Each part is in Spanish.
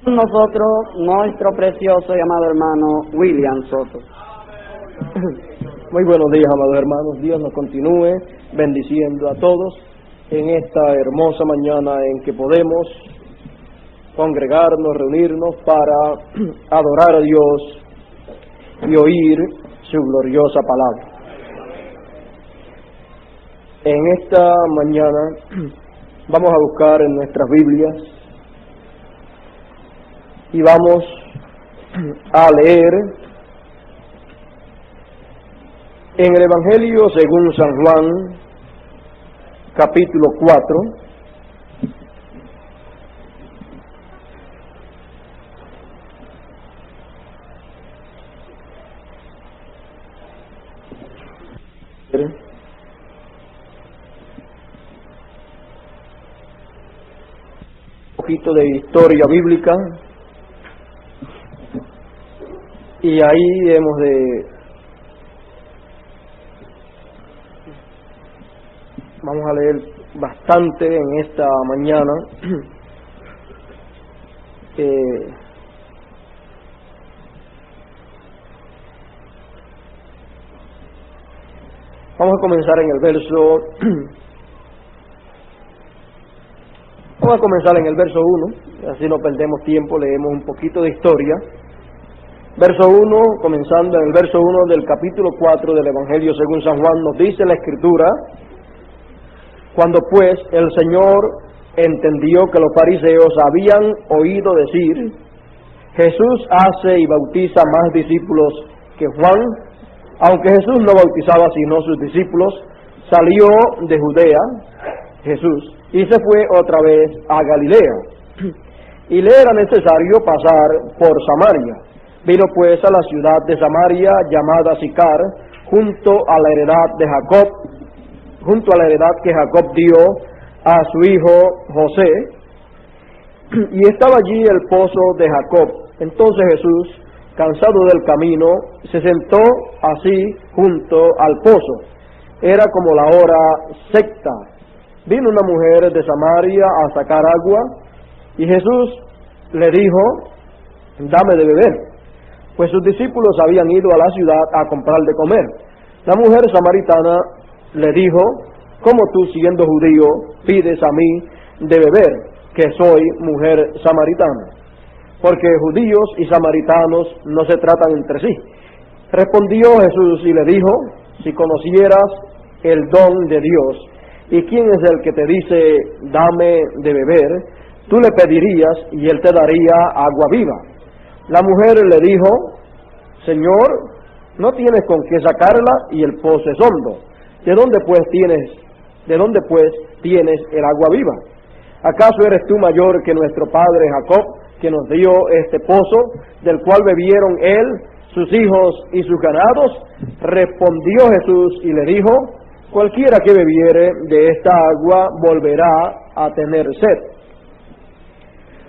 Nosotros, nuestro precioso y amado hermano William Soto. Muy buenos días, amados hermanos. Dios nos continúe bendiciendo a todos en esta hermosa mañana en que podemos congregarnos, reunirnos para adorar a Dios y oír su gloriosa palabra. En esta mañana vamos a buscar en nuestras Biblias y vamos a leer en el Evangelio según San Juan, capítulo 4, un poquito de historia bíblica, y ahí vamos a leer bastante en esta mañana. Vamos a comenzar en el verso 1, así no perdemos tiempo, leemos un poquito de historia. Verso 1, comenzando en el verso 1 del capítulo 4 del Evangelio según San Juan, nos dice la Escritura: cuando pues el Señor entendió que los fariseos habían oído decir, Jesús hace y bautiza más discípulos que Juan, aunque Jesús no bautizaba sino sus discípulos, salió de Judea, Jesús, y se fue otra vez a Galilea, y le era necesario pasar por Samaria. Vino pues a la ciudad de Samaria, llamada Sicar, junto a la heredad que Jacob dio a su hijo José, y estaba allí el pozo de Jacob. Entonces Jesús, cansado del camino, se sentó así junto al pozo. Era como la hora sexta. Vino una mujer de Samaria a sacar agua, y Jesús le dijo, dame de beber, pues sus discípulos habían ido a la ciudad a comprar de comer. La mujer samaritana le dijo, ¿cómo tú, siendo judío, pides a mí de beber, que soy mujer samaritana? Porque judíos y samaritanos no se tratan entre sí. Respondió Jesús y le dijo, si conocieras el don de Dios, y quién es el que te dice, dame de beber, tú le pedirías y él te daría agua viva. La mujer le dijo, Señor, no tienes con qué sacarla y el pozo es hondo. ¿De dónde pues tienes el agua viva? ¿Acaso eres tú mayor que nuestro padre Jacob, que nos dio este pozo, del cual bebieron él, sus hijos y sus ganados? Respondió Jesús y le dijo, cualquiera que bebiere de esta agua volverá a tener sed.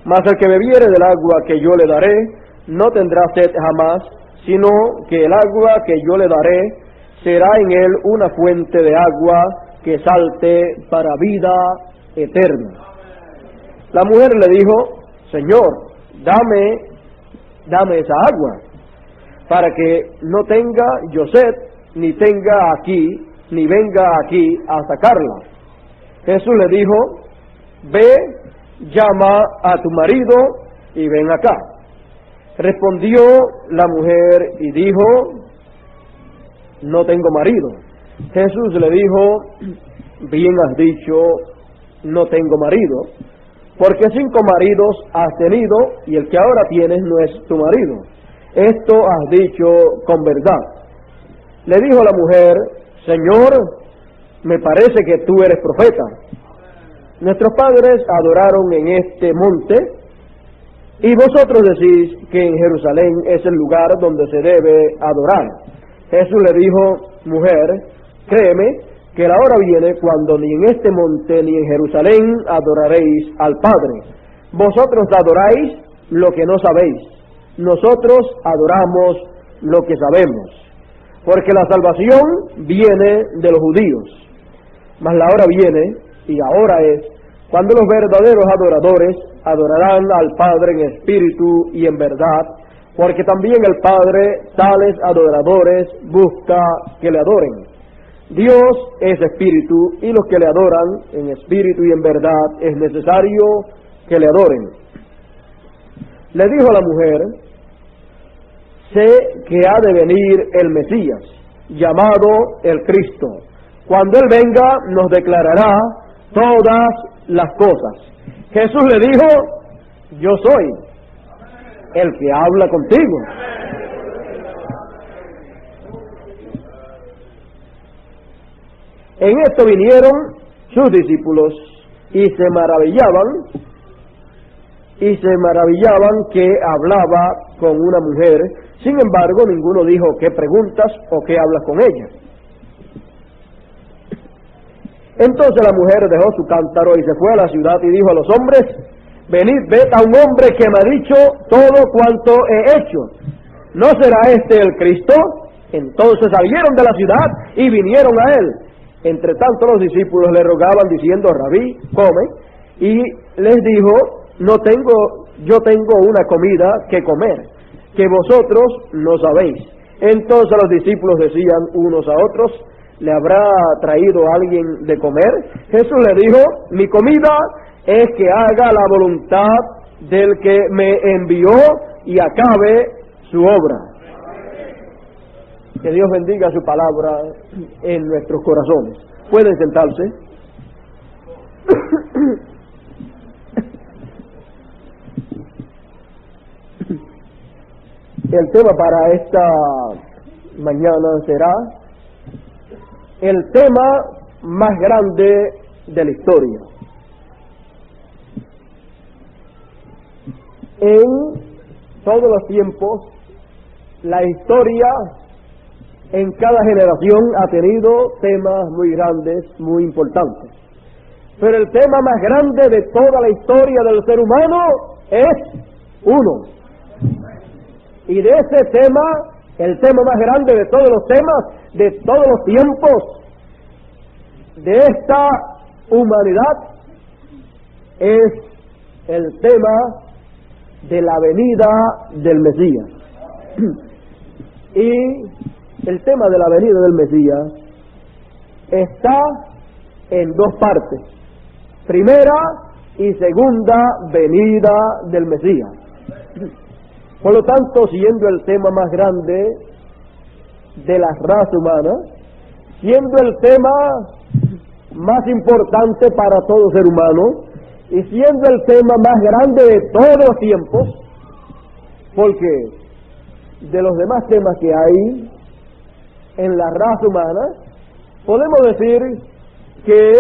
Mas el que bebiere del agua que yo le daré, no tendrá sed jamás, sino que el agua que yo le daré será en él una fuente de agua que salte para vida eterna. La mujer le dijo, Señor, dame esa agua, para que no tenga yo sed, ni venga aquí a sacarla. Jesús le dijo, ve, llama a tu marido y ven acá. Respondió la mujer y dijo, no tengo marido. Jesús le dijo, bien has dicho, no tengo marido, porque 5 maridos has tenido y el que ahora tienes no es tu marido. Esto has dicho con verdad. Le dijo la mujer, Señor, me parece que tú eres profeta. Nuestros padres adoraron en este monte, y vosotros decís que en Jerusalén es el lugar donde se debe adorar. Jesús le dijo, mujer, créeme que la hora viene cuando ni en este monte ni en Jerusalén adoraréis al Padre. Vosotros adoráis lo que no sabéis, nosotros adoramos lo que sabemos, porque la salvación viene de los judíos. Mas la hora viene, y ahora es, cuando los verdaderos adoradores adorarán al Padre en espíritu y en verdad, porque también el Padre tales adoradores busca que le adoren. Dios es espíritu, y los que le adoran en espíritu y en verdad es necesario que le adoren. Le dijo a la mujer: sé que ha de venir el Mesías, llamado el Cristo. Cuando Él venga, nos declarará todas las cosas. Jesús le dijo: yo soy el que habla contigo. En esto vinieron sus discípulos y se maravillaban que hablaba con una mujer. Sin embargo, ninguno dijo: ¿qué preguntas o qué hablas con ella? Entonces la mujer dejó su cántaro y se fue a la ciudad y dijo a los hombres: venid, ved a un hombre que me ha dicho todo cuanto he hecho. ¿No será este el Cristo? Entonces salieron de la ciudad y vinieron a él. Entre tanto los discípulos le rogaban diciendo: Rabí, come. Y les dijo: yo tengo una comida que comer, que vosotros no sabéis. Entonces los discípulos decían unos a otros: ¿le habrá traído alguien de comer? Jesús le dijo: mi comida es que haga la voluntad del que me envió y acabe su obra. Que Dios bendiga su palabra en nuestros corazones. Pueden sentarse. El tema para esta mañana será el tema más grande de la historia. En todos los tiempos, la historia en cada generación ha tenido temas muy grandes, muy importantes. Pero el tema más grande de toda la historia del ser humano es uno. Y de ese tema, el tema más grande de todos los temas, de todos los tiempos, de esta humanidad, es el tema de la venida del Mesías. Y el tema de la venida del Mesías está en dos partes: primera y segunda venida del Mesías. Por lo tanto, siendo el tema más grande de la raza humana, siendo el tema más importante para todo ser humano, y siendo el tema más grande de todos los tiempos, porque de los demás temas que hay en la raza humana, podemos decir que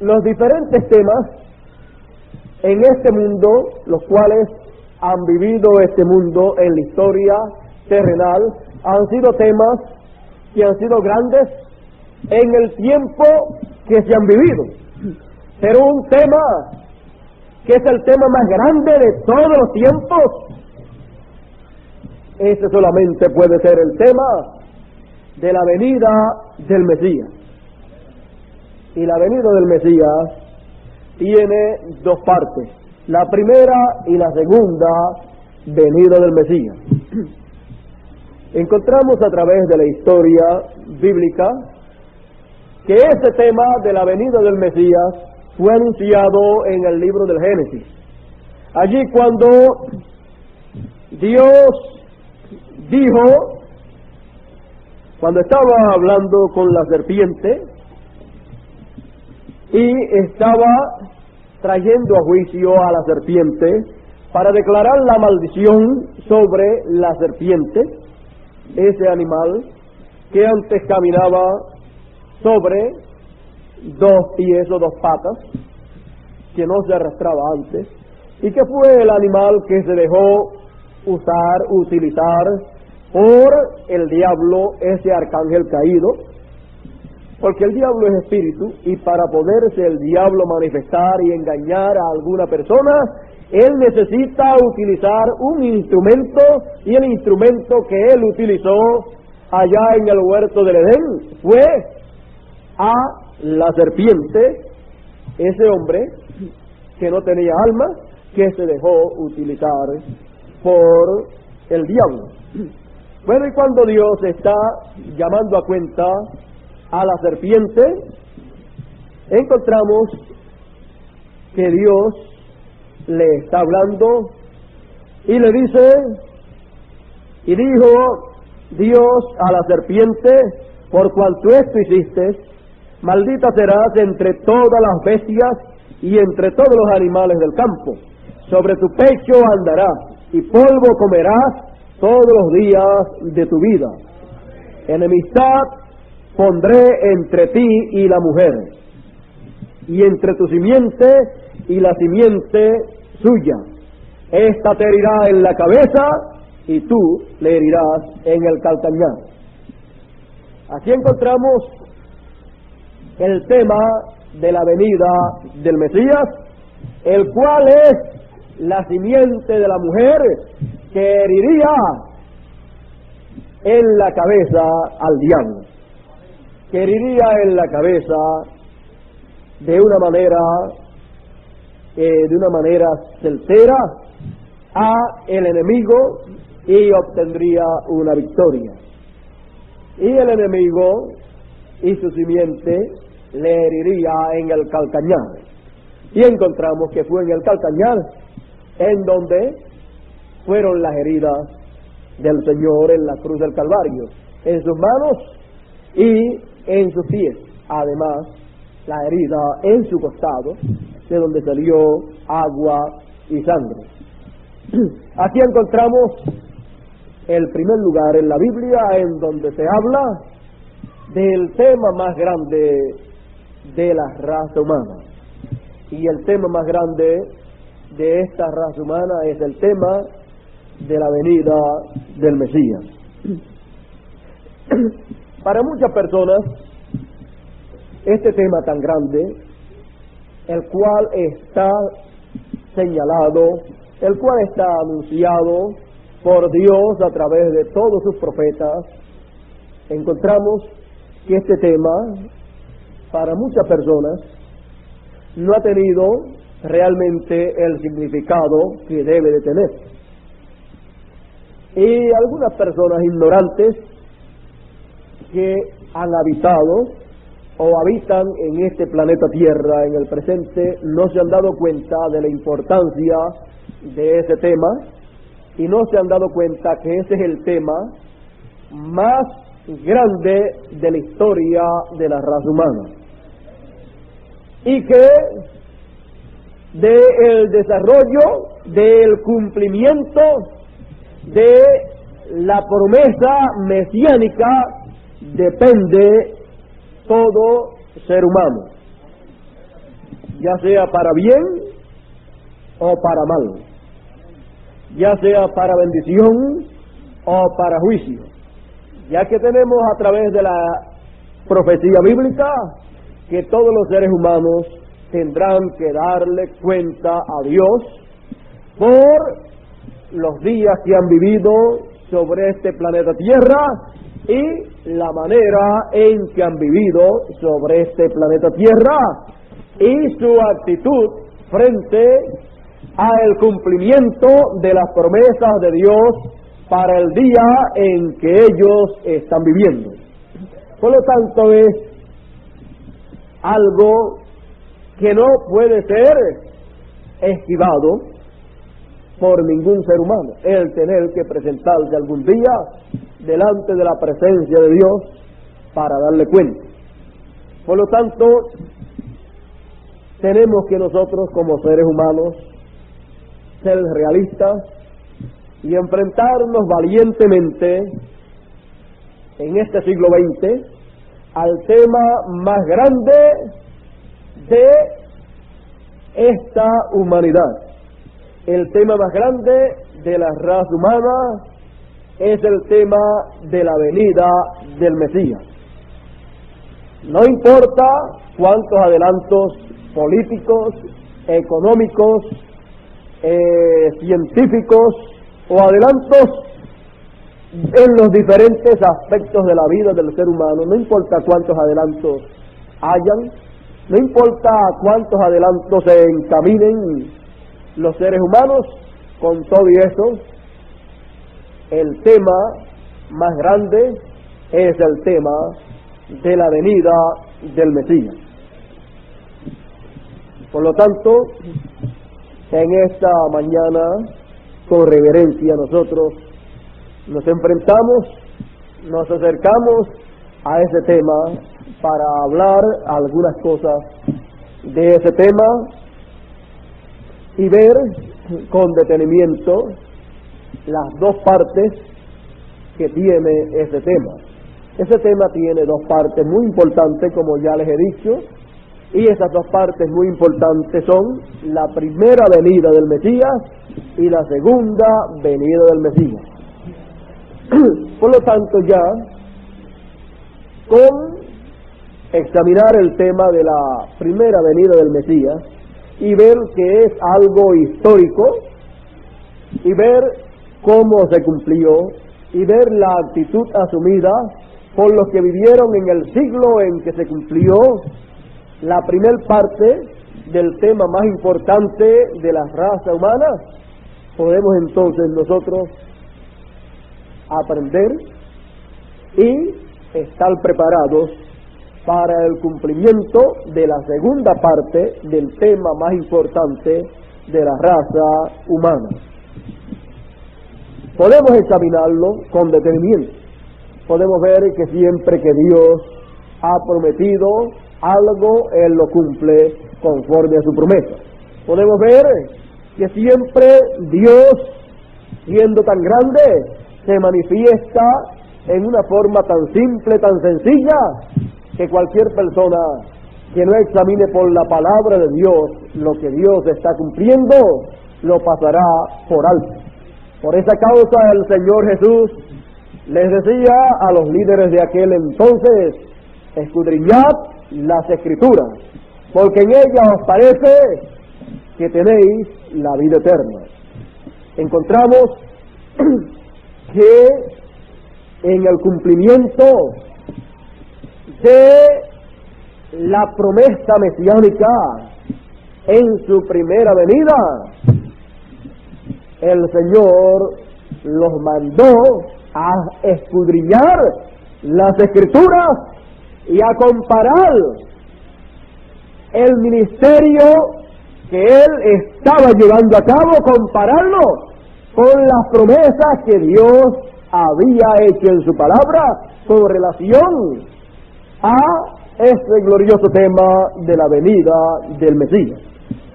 los diferentes temas en este mundo, los cuales han vivido este mundo en la historia terrenal, han sido temas que han sido grandes en el tiempo que se han vivido. Pero un tema que es el tema más grande de todos los tiempos, ese solamente puede ser el tema de la venida del Mesías. Y la venida del Mesías tiene dos partes: la primera y la segunda venida del Mesías. Encontramos a través de la historia bíblica que este tema de la venida del Mesías fue anunciado en el libro del Génesis. Allí cuando Dios dijo, cuando estaba hablando con la serpiente y estaba trayendo a juicio a la serpiente para declarar la maldición sobre la serpiente, ese animal que antes caminaba sobre dos pies o dos patas, que no se arrastraba antes, y que fue el animal que se dejó utilizar por el diablo, ese arcángel caído, porque el diablo es espíritu, y para poderse el diablo manifestar y engañar a alguna persona, él necesita utilizar un instrumento, y el instrumento que él utilizó allá en el huerto del Edén fue a la serpiente, ese hombre que no tenía alma, que se dejó utilizar por el diablo. Bueno, y cuando Dios está llamando a cuenta a la serpiente, encontramos que Dios le está hablando y le dice, y dijo Dios a la serpiente, por cuanto esto hiciste, maldita serás entre todas las bestias y entre todos los animales del campo. Sobre tu pecho andarás y polvo comerás todos los días de tu vida. Enemistad pondré entre ti y la mujer, y entre tu simiente y la simiente suya. Esta te herirá en la cabeza y tú le herirás en el calcañar. Aquí encontramos el tema de la venida del Mesías, el cual es la simiente de la mujer que heriría en la cabeza al diablo, que heriría en la cabeza de una manera certera a el enemigo y obtendría una victoria. Y el enemigo y su simiente le heriría en el calcañar. Y encontramos que fue en el calcañar en donde fueron las heridas del Señor en la cruz del Calvario, en sus manos y en sus pies. Además, la herida en su costado, de donde salió agua y sangre. Aquí encontramos el primer lugar en la Biblia en donde se habla del tema más grande de la raza humana. Y el tema más grande de esta raza humana es el tema de la venida del Mesías. Para muchas personas, este tema tan grande, el cual está señalado, el cual está anunciado por Dios a través de todos sus profetas, encontramos que este tema, para muchas personas, no ha tenido realmente el significado que debe de tener. Y algunas personas ignorantes que han habitado o habitan en este planeta Tierra en el presente no se han dado cuenta de la importancia de ese tema y no se han dado cuenta que ese es el tema más grande de la historia de la raza humana, y que del desarrollo, del cumplimiento de la promesa mesiánica depende todo ser humano, ya sea para bien o para mal, ya sea para bendición o para juicio, ya que tenemos a través de la profecía bíblica que todos los seres humanos tendrán que darle cuenta a Dios por los días que han vivido sobre este planeta Tierra y la manera en que han vivido sobre este planeta Tierra y su actitud frente al cumplimiento de las promesas de Dios para el día en que ellos están viviendo. Por lo tanto, es algo que no puede ser esquivado por ningún ser humano, el tener que presentarse algún día delante de la presencia de Dios para darle cuenta. Por lo tanto, tenemos que nosotros como seres humanos ser realistas y enfrentarnos valientemente en este siglo XX al tema más grande de esta humanidad. El tema más grande de la raza humana es el tema de la venida del Mesías. No importa cuántos adelantos políticos, económicos, científicos o adelantos en los diferentes aspectos de la vida del ser humano, no importa cuántos adelantos hayan, No importa cuántos adelantos se encaminen los seres humanos, con todo y eso, el tema más grande es el tema de la venida del Mesías. Por lo tanto, en esta mañana, con reverencia, nosotros nos enfrentamos, nos acercamos a ese tema para hablar algunas cosas de ese tema y ver con detenimiento las dos partes que tiene ese tema. Ese tema tiene dos partes muy importantes, como ya les he dicho, y esas dos partes muy importantes son la primera venida del Mesías y la segunda venida del Mesías. Por lo tanto, ya con examinar el tema de la primera venida del Mesías y ver que es algo histórico y ver cómo se cumplió y ver la actitud asumida por los que vivieron en el siglo en que se cumplió la primer parte del tema más importante de la raza humana, podemos entonces nosotros aprender y estar preparados para el cumplimiento de la segunda parte del tema más importante de la raza humana. Podemos examinarlo con detenimiento. Podemos ver que siempre que Dios ha prometido algo, Él lo cumple conforme a su promesa. Podemos ver que siempre Dios, siendo tan grande, se manifiesta en una forma tan simple, tan sencilla, que cualquier persona que no examine por la palabra de Dios lo que Dios está cumpliendo, lo pasará por alto. Por esa causa el Señor Jesús les decía a los líderes de aquel entonces: escudriñad las Escrituras, porque en ellas os parece que tenéis la vida eterna. Encontramos que en el cumplimiento de la promesa mesiánica en su primera venida, el Señor los mandó a escudriñar las Escrituras y a comparar el ministerio que Él estaba llevando a cabo, compararlo con las promesas que Dios había hecho en su palabra con relación a este glorioso tema de la venida del Mesías,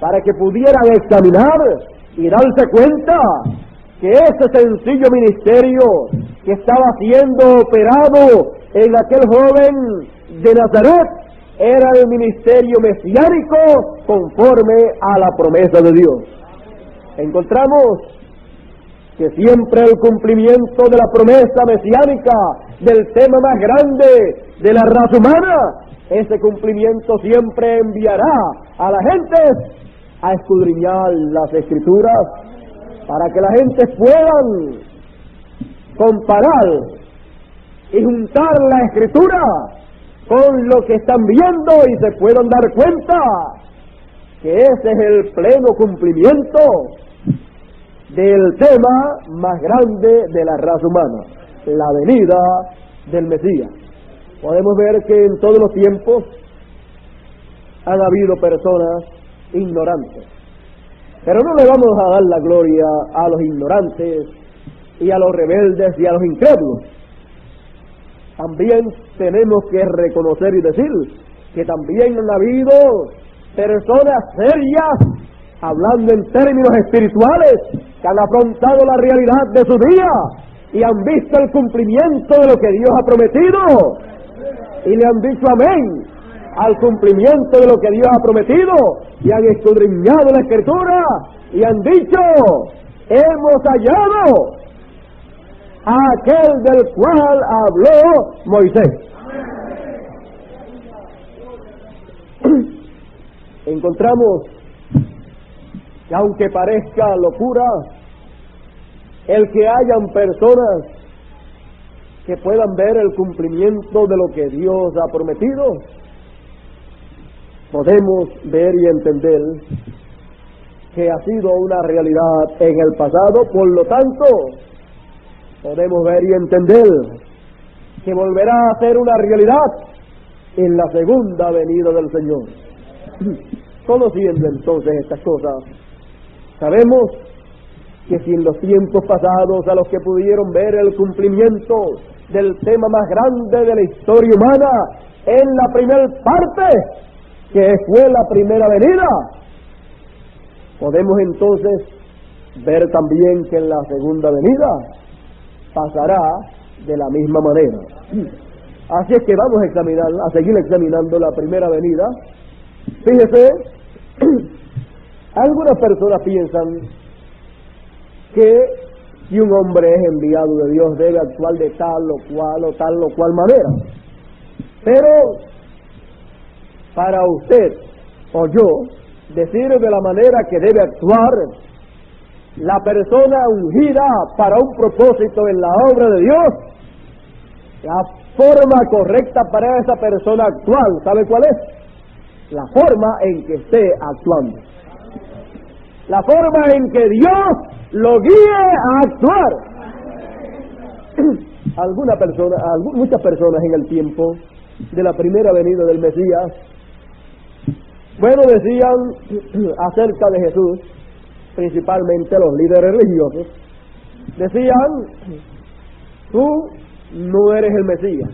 para que pudieran examinar y darse cuenta que ese sencillo ministerio que estaba siendo operado en aquel joven de Nazaret era el ministerio mesiánico conforme a la promesa de Dios. Encontramos que siempre el cumplimiento de la promesa mesiánica del tema más grande de la raza humana, ese cumplimiento siempre enviará a la gente a escudriñar las Escrituras para que la gente puedan comparar y juntar la Escritura con lo que están viendo y se puedan dar cuenta que ese es el pleno cumplimiento del tema más grande de la raza humana, la venida del Mesías. Podemos ver que en todos los tiempos han habido personas ignorantes, pero no le vamos a dar la gloria a los ignorantes y a los rebeldes y a los incrédulos. También tenemos que reconocer y decir que también han habido personas serias, hablando en términos espirituales, que han afrontado la realidad de su día y han visto el cumplimiento de lo que Dios ha prometido y le han dicho amén al cumplimiento de lo que Dios ha prometido y han escudriñado la Escritura y han dicho: hemos hallado a aquel del cual habló Moisés. Encontramos que aunque parezca locura el que hayan personas que puedan ver el cumplimiento de lo que Dios ha prometido, podemos ver y entender que ha sido una realidad en el pasado, por lo tanto, podemos ver y entender que volverá a ser una realidad en la segunda venida del Señor. Conociendo entonces estas cosas, sabemos que si en los tiempos pasados a los que pudieron ver el cumplimiento del tema más grande de la historia humana en la primera parte, que fue la primera venida, podemos entonces ver también que en la segunda venida pasará de la misma manera. Así es que vamos a seguir examinando la primera venida. Fíjese, algunas personas piensan que si un hombre es enviado de Dios debe actuar de tal o cual manera. Pero para usted o yo decir de la manera que debe actuar la persona ungida para un propósito en la obra de Dios, la forma correcta para esa persona actual, ¿sabe cuál es? La forma en que esté actuando. La forma en que Dios lo guíe a actuar. Muchas personas en el tiempo de la primera venida del Mesías, decían acerca de Jesús, principalmente los líderes religiosos, decían: tú no eres el Mesías,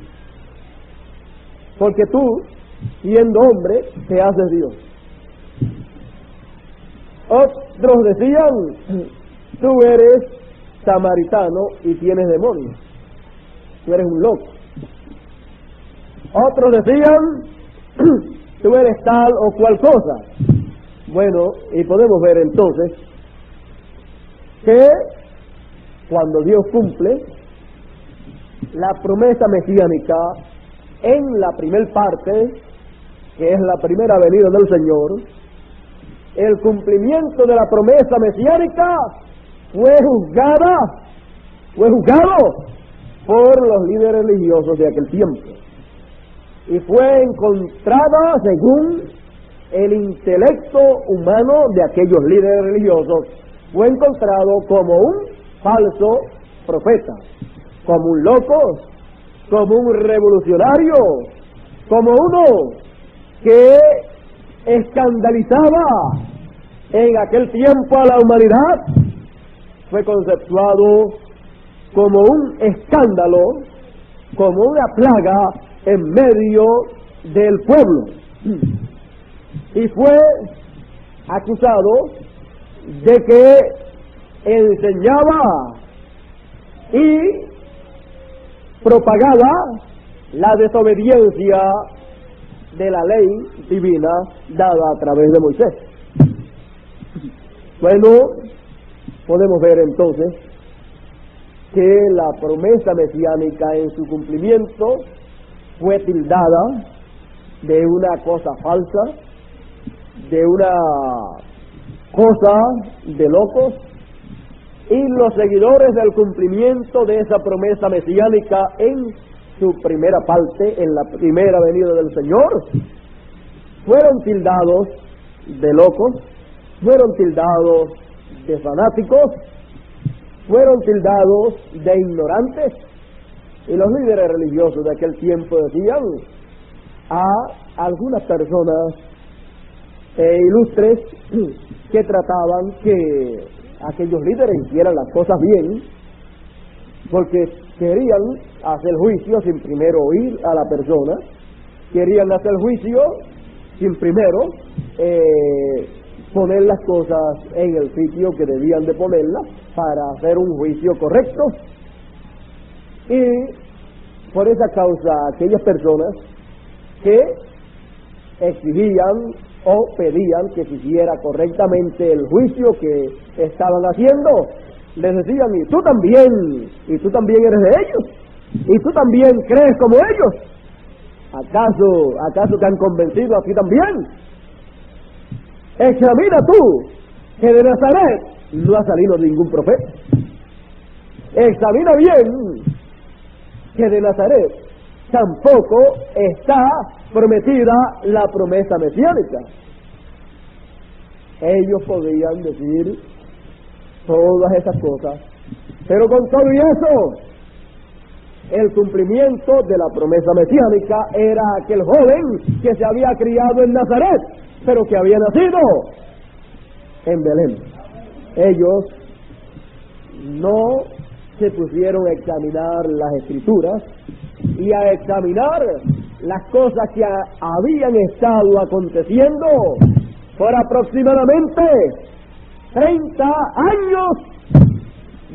porque tú, siendo hombre, te haces Dios. Otros decían: tú eres samaritano y tienes demonios, tú eres un loco. Otros decían: tú eres tal o cual cosa. Bueno, y podemos ver entonces que cuando Dios cumple la promesa mesiánica en la primer parte, que es la primera venida del Señor, el cumplimiento de la promesa mesiánica fue juzgado por los líderes religiosos de aquel tiempo, y fue encontrada según el intelecto humano de aquellos líderes religiosos, fue encontrado como un falso profeta, como un loco, como un revolucionario, como uno que escandalizaba en aquel tiempo a la humanidad. Fue conceptuado como un escándalo, como una plaga en medio del pueblo, y fue acusado de que enseñaba y propagaba la desobediencia de la ley divina dada a través de Moisés. Podemos ver entonces que la promesa mesiánica en su cumplimiento fue tildada de una cosa falsa, de una cosa de locos, y los seguidores del cumplimiento de esa promesa mesiánica en su primera parte, en la primera venida del Señor, fueron tildados de locos, fueron tildados de fanáticos, fueron tildados de ignorantes, y los líderes religiosos de aquel tiempo decían a algunas personas ilustres que trataban que aquellos líderes hicieran las cosas bien, porque querían hacer juicio sin primero oír a la persona, querían hacer juicio sin primero poner las cosas en el sitio que debían de ponerlas para hacer un juicio correcto. Y por esa causa aquellas personas que exigían o pedían que se hiciera correctamente el juicio que estaban haciendo, les decían: y tú también eres de ellos, y tú también crees como ellos, ¿acaso te han convencido a ti también? Examina tú que de Nazaret no ha salido ningún profeta. Examina bien que de Nazaret tampoco está prometida la promesa mesiánica. Ellos podían decir todas esas cosas, pero con todo y eso, el cumplimiento de la promesa mesiánica era aquel joven que se había criado en Nazaret, pero que había nacido en Belén. Ellos no se pusieron a examinar las Escrituras y a examinar las cosas que habían estado aconteciendo por aproximadamente 30 años.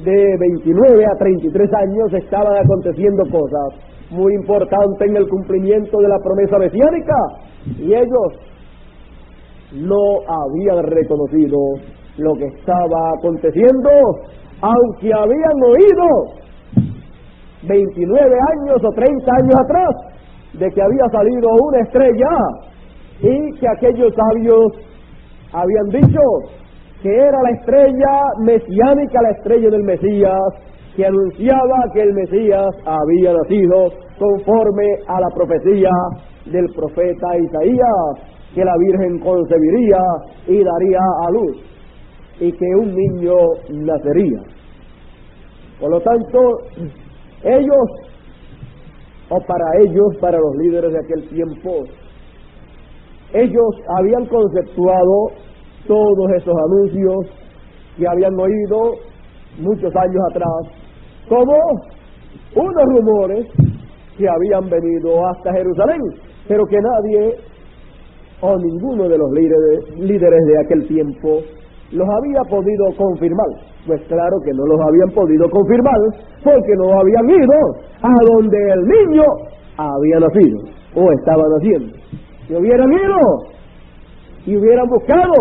De 29 a 33 años estaban aconteciendo cosas muy importantes en el cumplimiento de la promesa mesiánica, y ellos no habían reconocido lo que estaba aconteciendo, aunque habían oído 29 años o 30 años atrás de que había salido una estrella y que aquellos sabios habían dicho que era la estrella mesiánica, la estrella del Mesías, que anunciaba que el Mesías había nacido conforme a la profecía del profeta Isaías, que la Virgen concebiría y daría a luz, y que un niño nacería. Por lo tanto, ellos, o para ellos, para los líderes de aquel tiempo, ellos habían conceptuado todos esos anuncios que habían oído muchos años atrás como unos rumores que habían venido hasta Jerusalén, pero que nadie o ninguno de los líderes de aquel tiempo los había podido confirmar. Pues claro que no los habían podido confirmar porque no habían ido a donde el niño había nacido o estaba naciendo. Si hubieran ido y hubieran buscado,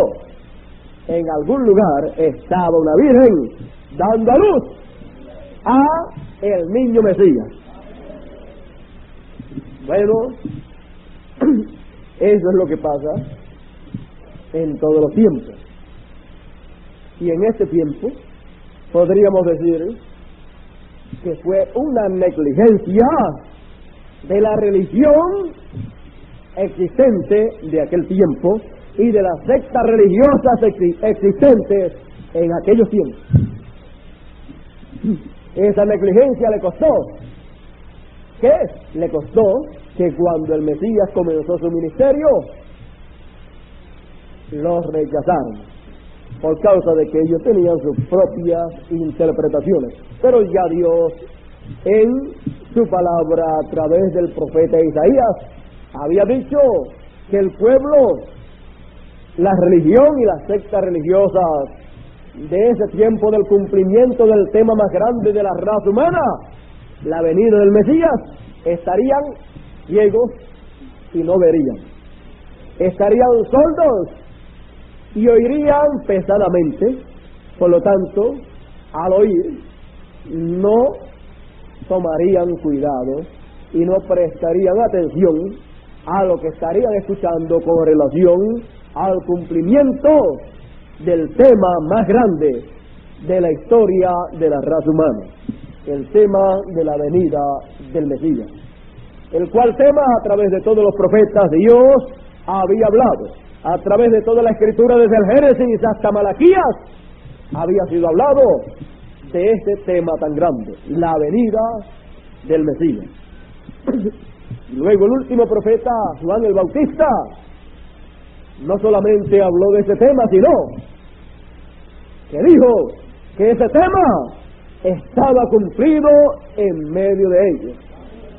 en algún lugar estaba una virgen dando a luz a el niño Mesías. Bueno, eso es lo que pasa en todos los tiempos. Y en este tiempo podríamos decir que fue una negligencia de la religión existente de aquel tiempo y de las sectas religiosas existentes en aquellos tiempos. Esa negligencia le costó. ¿Qué? Le costó que cuando el Mesías comenzó su ministerio, los rechazaron, por causa de que ellos tenían sus propias interpretaciones. Pero ya Dios, en su palabra a través del profeta Isaías, había dicho que el pueblo, la religión y las sectas religiosas de ese tiempo del cumplimiento del tema más grande de la raza humana, la venida del Mesías, estarían ciegos y no verían, estarían sordos y oirían pesadamente. Por lo tanto, al oír, no tomarían cuidado y no prestarían atención a lo que estarían escuchando con relación al cumplimiento del tema más grande de la historia de la raza humana, el tema de la venida del Mesías, el cual tema a través de todos los profetas Dios había hablado, a través de toda la escritura desde el Génesis hasta Malaquías había sido hablado de este tema tan grande, la venida del Mesías. Luego el último profeta, Juan el Bautista, no solamente habló de ese tema, sino que dijo que ese tema estaba cumplido en medio de ellos,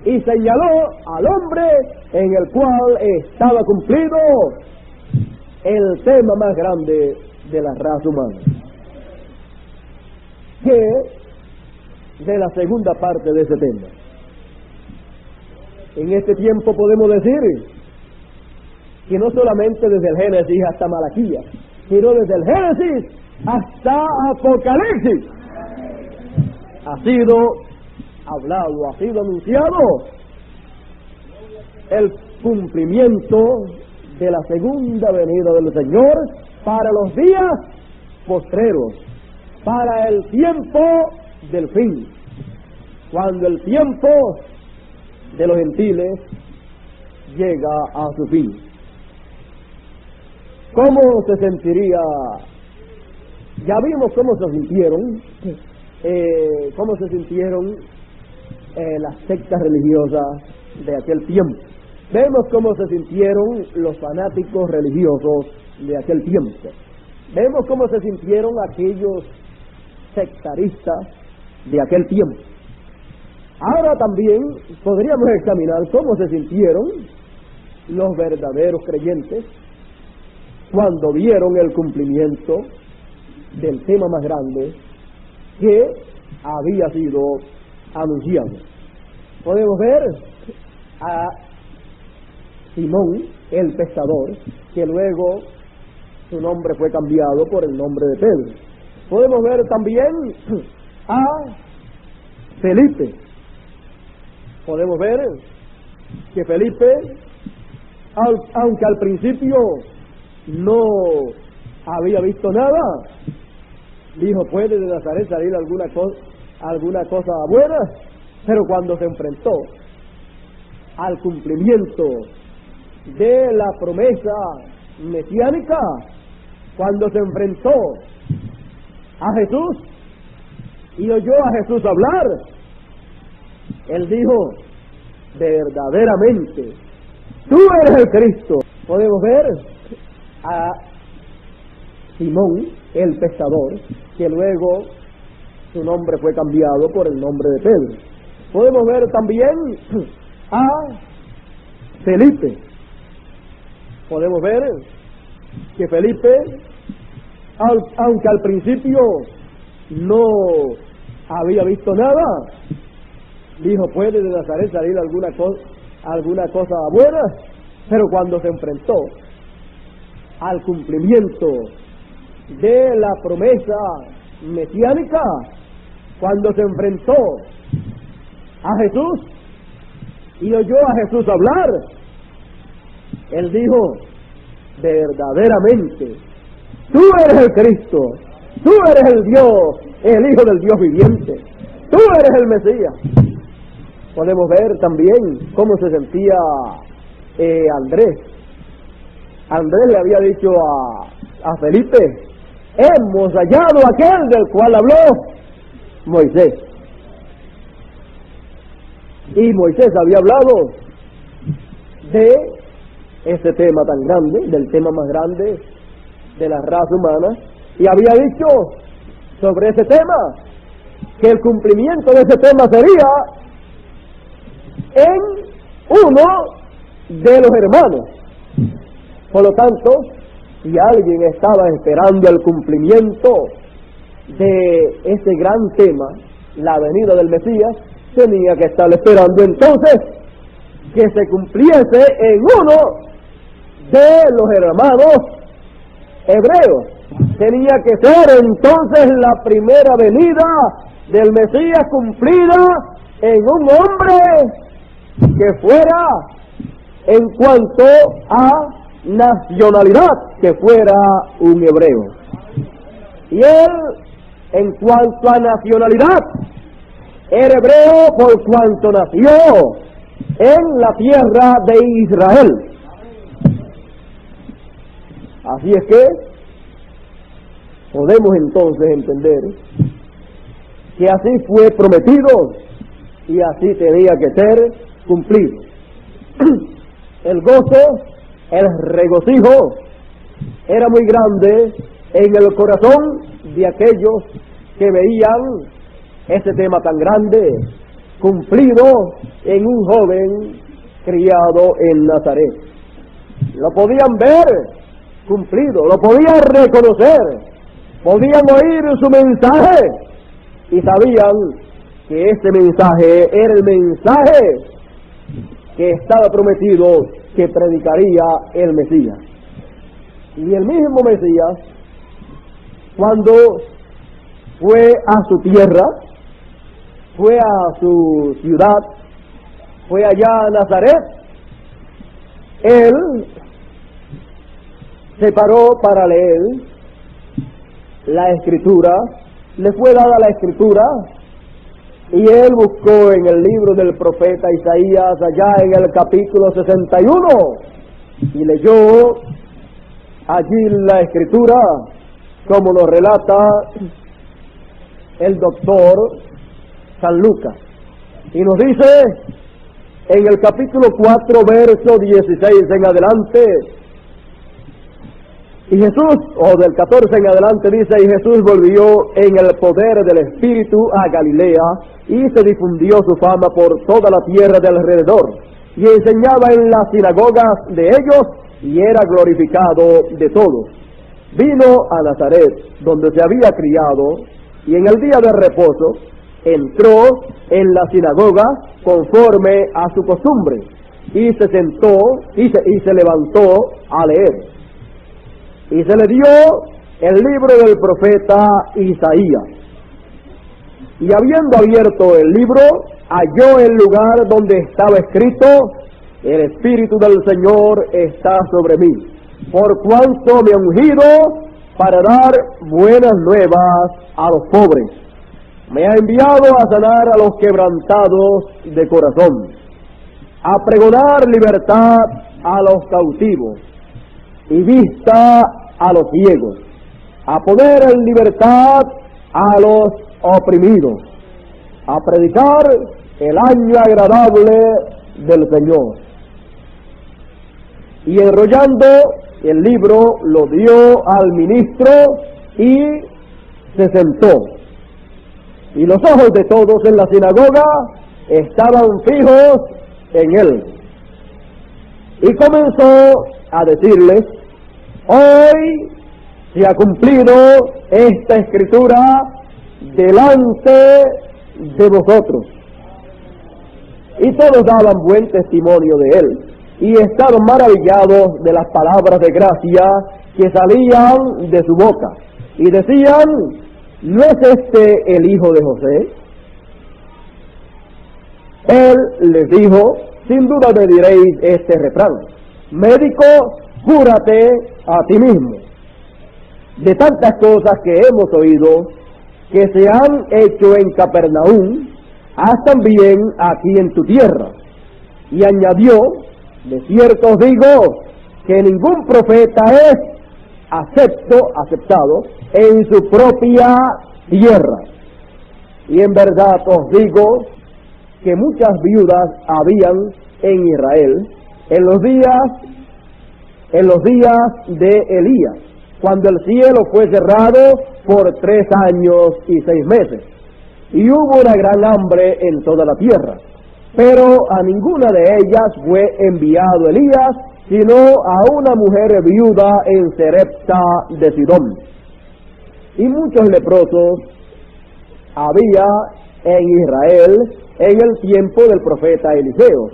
y señaló al hombre en el cual estaba cumplido el tema más grande de la raza humana. Que de la segunda parte de ese tema, en este tiempo podemos decir que no solamente desde el Génesis hasta Malaquías, sino desde el Génesis hasta Apocalipsis ha sido hablado, ha sido anunciado el cumplimiento de la segunda venida del Señor para los días postreros, para el tiempo del fin, cuando el tiempo de los gentiles llega a su fin. ¿Cómo se sentiría? Ya vimos cómo se sintieron las sectas religiosas de aquel tiempo. Vemos cómo se sintieron los fanáticos religiosos de aquel tiempo. Vemos cómo se sintieron aquellos sectaristas de aquel tiempo. Ahora también podríamos examinar cómo se sintieron los verdaderos creyentes cuando vieron el cumplimiento del tema más grande que había sido anunciado. Podemos ver a Simón el pescador, que luego su nombre fue cambiado por el nombre de Pedro. Podemos ver también a Felipe. Podemos ver que Felipe, aunque al principio no había visto nada, dijo: ¿puede de Nazaret salir alguna cosa buena? Pero cuando se enfrentó al cumplimiento de la promesa mesiánica, cuando se enfrentó a Jesús y oyó a Jesús hablar, él dijo: verdaderamente, tú eres el Cristo. Podemos ver a Simón el pescador, que luego su nombre fue cambiado por el nombre de Pedro. Podemos ver también a Felipe. Podemos ver que Felipe, aunque al principio no había visto nada, dijo: ¿puede de Nazaret salir alguna cosa buena? Pero cuando se enfrentó al cumplimiento de la promesa mesiánica, cuando se enfrentó a Jesús y oyó a Jesús hablar, él dijo: verdaderamente, tú eres el Cristo, tú eres el Dios, el Hijo del Dios viviente, tú eres el Mesías. Podemos ver también cómo se sentía Andrés. Andrés le había dicho a Felipe: hemos hallado a aquel del cual habló Moisés. Y Moisés había hablado de ese tema tan grande, del tema más grande de la raza humana, y había dicho sobre ese tema que el cumplimiento de ese tema sería en uno de los hermanos. Por lo tanto, si alguien estaba esperando el cumplimiento de ese gran tema, la venida del Mesías, tenía que estar esperando entonces que se cumpliese en uno de los hermanos hebreos. Tenía que ser entonces la primera venida del Mesías cumplida en un hombre que fuera, en cuanto a nacionalidad, que fuera un hebreo. Y él, en cuanto a nacionalidad, era hebreo por cuanto nació en la tierra de Israel. Así es que podemos entonces entender que así fue prometido y así tenía que ser cumplido. El gozo, el regocijo era muy grande en el corazón de aquellos que veían ese tema tan grande cumplido en un joven criado en Nazaret. Lo podían ver cumplido, lo podían reconocer, podían oír su mensaje y sabían que ese mensaje era el mensaje que estaba prometido que predicaría el Mesías. Y el mismo Mesías, cuando fue a su tierra, fue a su ciudad, fue allá a Nazaret, él se paró para leer la Escritura, le fue dada la Escritura, Y él buscó en el libro del profeta Isaías, allá en el capítulo 61, y leyó allí la escritura, como lo relata el doctor San Lucas. Y nos dice en el capítulo 4, verso 16 en adelante, y Jesús, o del 14 en adelante dice, y Jesús volvió en el poder del Espíritu a Galilea, y se difundió su fama por toda la tierra de alrededor, y enseñaba en las sinagogas de ellos, y era glorificado de todos. Vino a Nazaret, donde se había criado, y en el día de reposo entró en la sinagoga conforme a su costumbre, y se sentó y se levantó a leer. Y se le dio el libro del profeta Isaías. Y habiendo abierto el libro, halló el lugar donde estaba escrito: el Espíritu del Señor está sobre mí, por cuanto me ha ungido para dar buenas nuevas a los pobres. Me ha enviado a sanar a los quebrantados de corazón, a pregonar libertad a los cautivos y vista a los ciegos, a poner en libertad a los oprimidos, a predicar el año agradable del Señor. Y enrollando el libro lo dio al ministro y se sentó. Y los ojos de todos en la sinagoga estaban fijos en él. Y comenzó a decirles: hoy se ha cumplido esta escritura delante de vosotros. Y todos daban buen testimonio de él, y estaban maravillados de las palabras de gracia que salían de su boca, y decían: ¿no es este el hijo de José? Él les dijo: sin duda me diréis este refrán: médico, cúrate a ti mismo. De tantas cosas que hemos oído que se han hecho en Capernaum, haz también aquí en tu tierra. Y añadió: de cierto os digo que ningún profeta es aceptado en su propia tierra. Y en verdad os digo que muchas viudas habían en Israel en los días de Elías, cuando el cielo fue cerrado por 3 años y 6 meses, y hubo una gran hambre en toda la tierra. Pero a ninguna de ellas fue enviado Elías, sino a una mujer viuda en Sarepta de Sidón. Y muchos leprosos había en Israel en el tiempo del profeta Eliseo,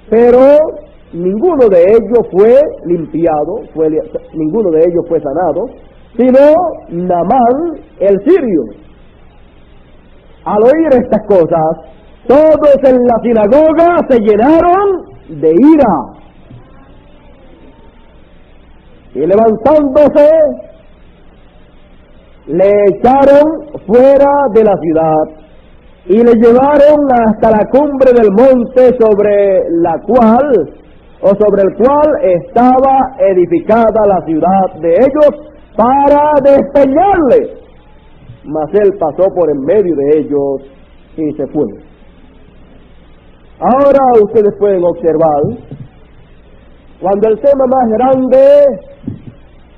pero ninguno de ellos fue limpiado, ninguno de ellos fue sanado, sino Naamán el sirio. Al oír estas cosas, todos en la sinagoga se llenaron de ira, y levantándose, le echaron fuera de la ciudad, y le llevaron hasta la cumbre del monte sobre el cual estaba edificada la ciudad de ellos, para despeñarle. Mas él pasó por en medio de ellos y se fue. Ahora ustedes pueden observar, cuando el tema más grande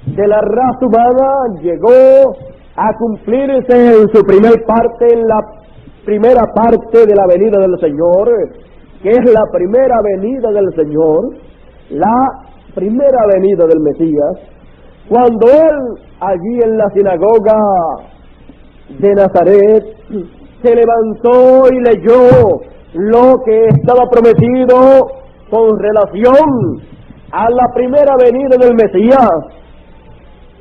de la raza humana llegó a cumplirse en su primer parte, en la primera parte de la venida del Señor, que es la primera venida del Señor, la primera venida del Mesías, cuando él allí en la sinagoga de Nazaret se levantó y leyó lo que estaba prometido con relación a la primera venida del Mesías,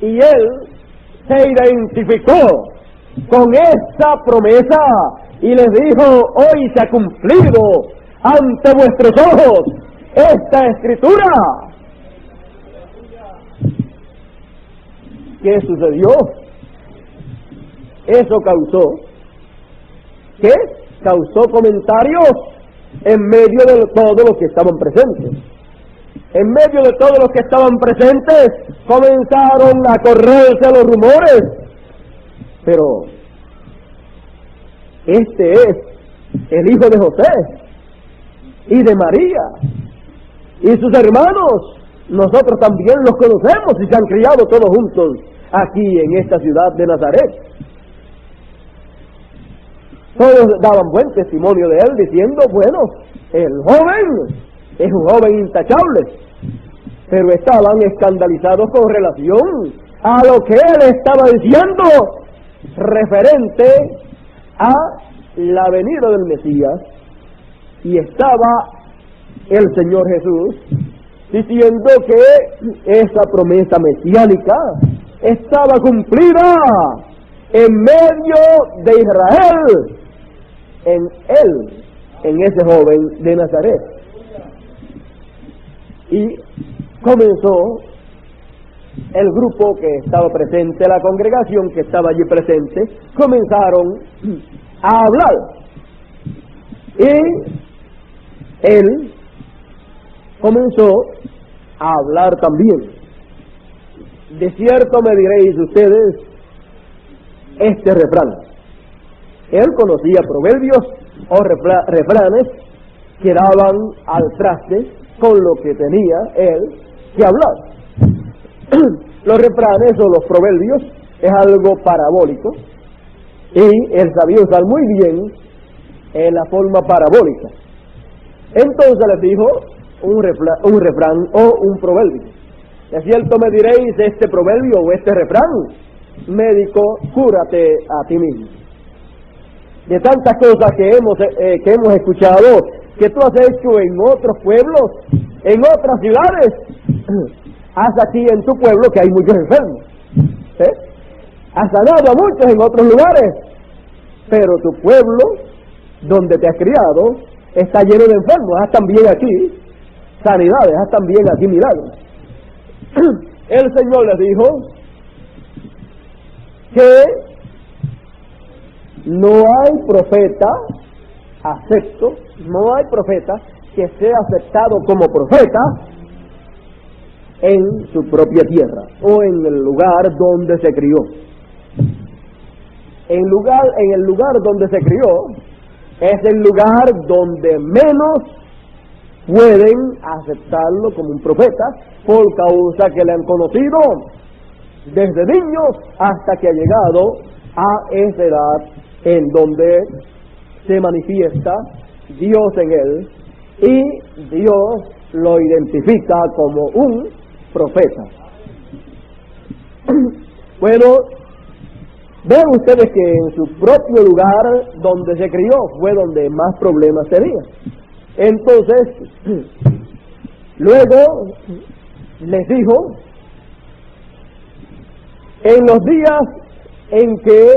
y él se identificó con esa promesa y les dijo: hoy se ha cumplido ante vuestros ojos esta escritura. ¿Qué sucedió? Eso causó que causó comentarios en medio de todos los que estaban presentes. En medio de todos los que estaban presentes comenzaron a correrse los rumores. Pero este es el hijo de José y de María y sus hermanos. Nosotros también los conocemos y se han criado todos juntos aquí en esta ciudad de Nazaret. Todos daban buen testimonio de él diciendo, bueno, el joven es un joven intachable, pero estaban escandalizados con relación a lo que él estaba diciendo referente a la venida del Mesías, y estaba el Señor Jesús diciendo que esa promesa mesiánica estaba cumplida en medio de Israel, en él, en ese joven de Nazaret. Y comenzó el grupo que estaba presente, la congregación que estaba allí presente, comenzaron a hablar. Y él comenzó a hablar también. De cierto me diréis ustedes este refrán. Él conocía proverbios o refranes que daban al traste con lo que tenía él que hablar. Los refranes o los proverbios es algo parabólico, y él sabía usar muy bien la forma parabólica. Entonces les dijo un refrán o un proverbio. De cierto me diréis este proverbio o este refrán: médico, cúrate a ti mismo. De tantas cosas que hemos escuchado, que tú has hecho en otros pueblos, en otras ciudades, haz aquí en tu pueblo que hay muchos enfermos. Has sanado a muchos en otros lugares, pero tu pueblo, donde te has criado, está lleno de enfermos. Haz también aquí sanidades, haz también aquí milagros. El Señor les dijo que no hay profeta acepto, no hay profeta que sea aceptado como profeta en su propia tierra o en el lugar donde se crió. En el lugar donde se crió es el lugar donde menos pueden aceptarlo como un profeta, por causa que le han conocido desde niños hasta que ha llegado a esa edad en donde se manifiesta Dios en él y Dios lo identifica como un profeta. Bueno, ven ustedes que en su propio lugar donde se crió fue donde más problemas tenía. Entonces, luego les dijo, en los días en que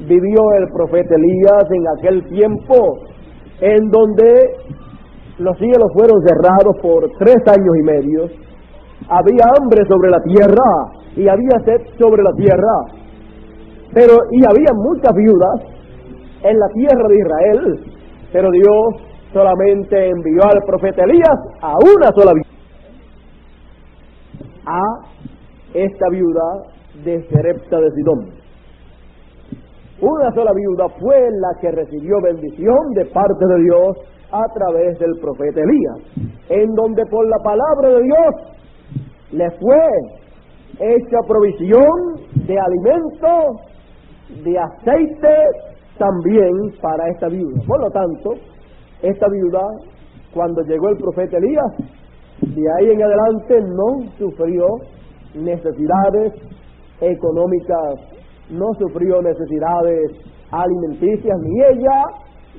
vivió el profeta Elías, en aquel tiempo en donde los cielos fueron cerrados por 3 años y medio, había hambre sobre la tierra y había sed sobre la tierra, y había muchas viudas en la tierra de Israel, pero Dios solamente envió al profeta Elías a una sola viuda, a esta viuda de Serepta de Sidón. Una sola viuda fue la que recibió bendición de parte de Dios a través del profeta Elías, en donde por la palabra de Dios le fue hecha provisión de alimento, de aceite también para esta viuda. Por lo tanto, esta viuda, cuando llegó el profeta Elías, de ahí en adelante no sufrió necesidades económicas, no sufrió necesidades alimenticias, ni ella,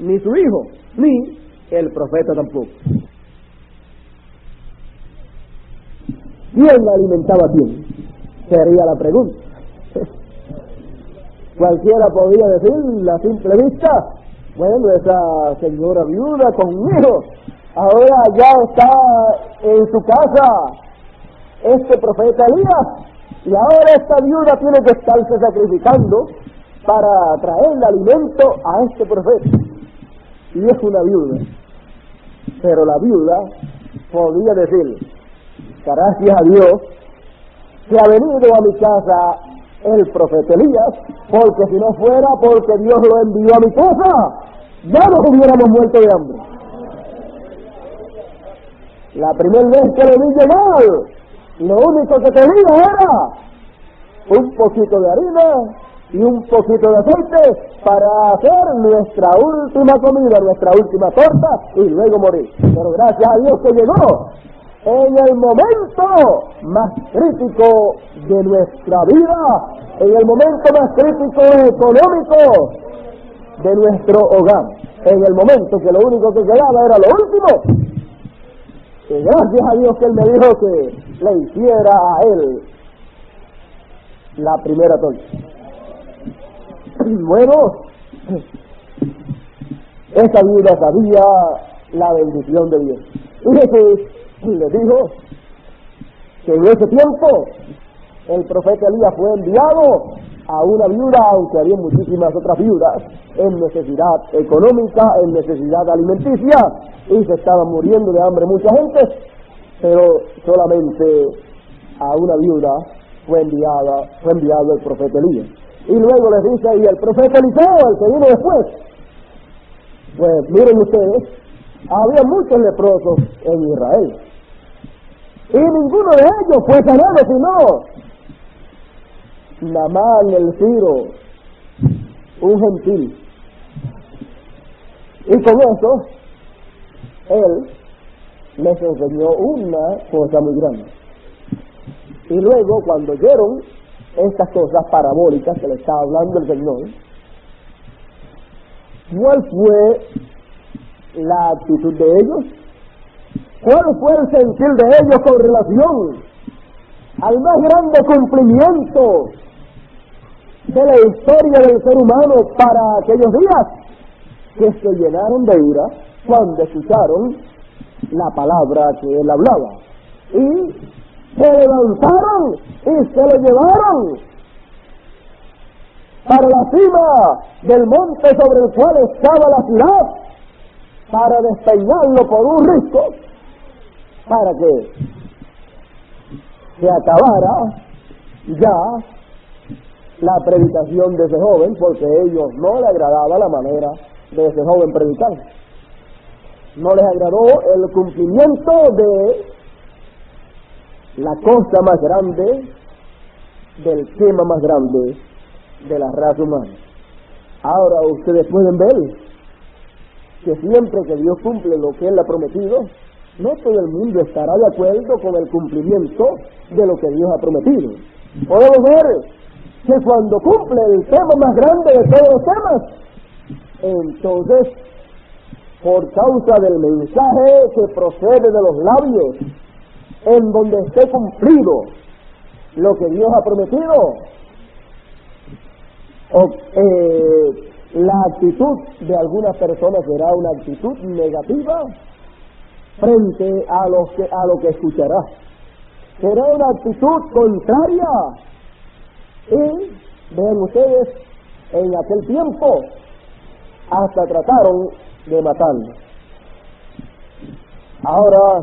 ni su hijo, ni el profeta tampoco. ¿Quién alimentaba a quién? Sería la pregunta. Cualquiera podría decir, a simple vista, bueno, esa señora viuda con un hijo, ahora ya está en su casa este profeta Elías, y ahora esta viuda tiene que estarse sacrificando para traerle alimento a este profeta. y es una viuda. Pero la viuda podía decir, gracias a Dios que ha venido a mi casa el profeta Elías, porque si no fuera porque Dios lo envió a mi casa, ya nos hubiéramos muerto de hambre. La primera vez que le vi llegar, lo único que tenía era un poquito de harina y un poquito de aceite para hacer nuestra última comida, nuestra última torta y luego morir. Pero gracias a Dios que llegó en el momento más crítico de nuestra vida, en el momento más crítico económico de nuestro hogar, en el momento que lo único que quedaba era lo último. Y gracias a Dios que Él me dijo que le hiciera a Él la primera torta. Bueno, esa viuda sabía la bendición de Dios. Y Jesús le dijo que en ese tiempo el profeta Elías fue enviado a una viuda, aunque había muchísimas otras viudas en necesidad económica, en necesidad alimenticia, y se estaban muriendo de hambre mucha gente, pero solamente a una viuda fue enviado el profeta Elías. Y luego les dice, y el profeta Eliseo, el que vino después, pues miren ustedes, había muchos leprosos en Israel, y ninguno de ellos fue sanado, sino Naamán el Sirio, un gentil. Y con eso, él les enseñó una cosa muy grande. Y luego, cuando oyeron estas cosas parabólicas que le estaba hablando el Señor, ¿cuál fue la actitud de ellos? ¿Cuál fue el sentir de ellos con relación al más grande cumplimiento de la historia del ser humano para aquellos días? Que se llenaron de ira cuando escucharon la palabra que él hablaba, y se levantaron y se lo llevaron para la cima del monte sobre el cual estaba la ciudad, para despeñarlo por un risco, para que se acabara ya la predicación de ese joven, porque a ellos no le agradaba la manera de ese joven predicar. No les agradó el cumplimiento de la cosa más grande, del tema más grande de la raza humana. Ahora ustedes pueden ver que siempre que Dios cumple lo que Él ha prometido, no todo el mundo estará de acuerdo con el cumplimiento de lo que Dios ha prometido. Podemos ver que cuando cumple el tema más grande de todos los temas, entonces, por causa del mensaje que procede de los labios, en donde esté cumplido lo que Dios ha prometido, la actitud de algunas personas será una actitud negativa frente a lo que escuchará. Será una actitud contraria. Y vean ustedes, en aquel tiempo hasta trataron de matarlo. Ahora,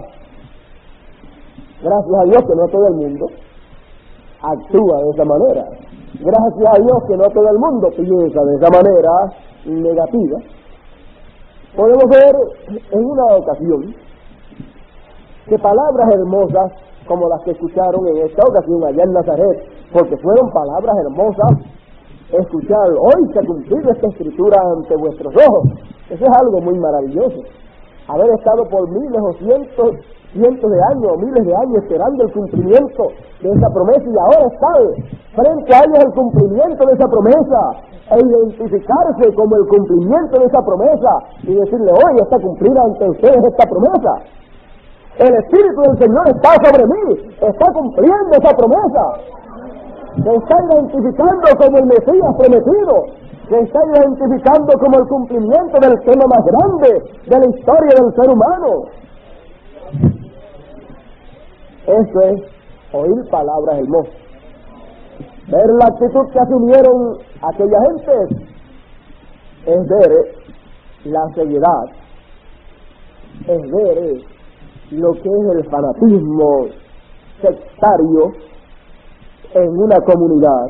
gracias a Dios que no todo el mundo actúa de esa manera. Gracias a Dios que no todo el mundo piensa de esa manera negativa. Podemos ver en una ocasión que palabras hermosas como las que escucharon en esta ocasión allá en Nazaret, porque fueron palabras hermosas, escuchar, hoy se ha cumplido esta escritura ante vuestros ojos. Eso es algo muy maravilloso. Haber estado por miles o cientos de años o miles de años esperando el cumplimiento de esa promesa, y ahora estar frente a ellos el cumplimiento de esa promesa, e identificarse como el cumplimiento de esa promesa y decirle, hoy está cumplida ante ustedes esta promesa. El Espíritu del Señor está sobre mí, está cumpliendo esa promesa. Se está identificando como el Mesías prometido, se está identificando como el cumplimiento del tema más grande de la historia del ser humano. Eso es oír palabras hermosas. Ver la actitud que asumieron aquella gente es ver la ceguedad es ver lo que es el fanatismo sectario en una comunidad,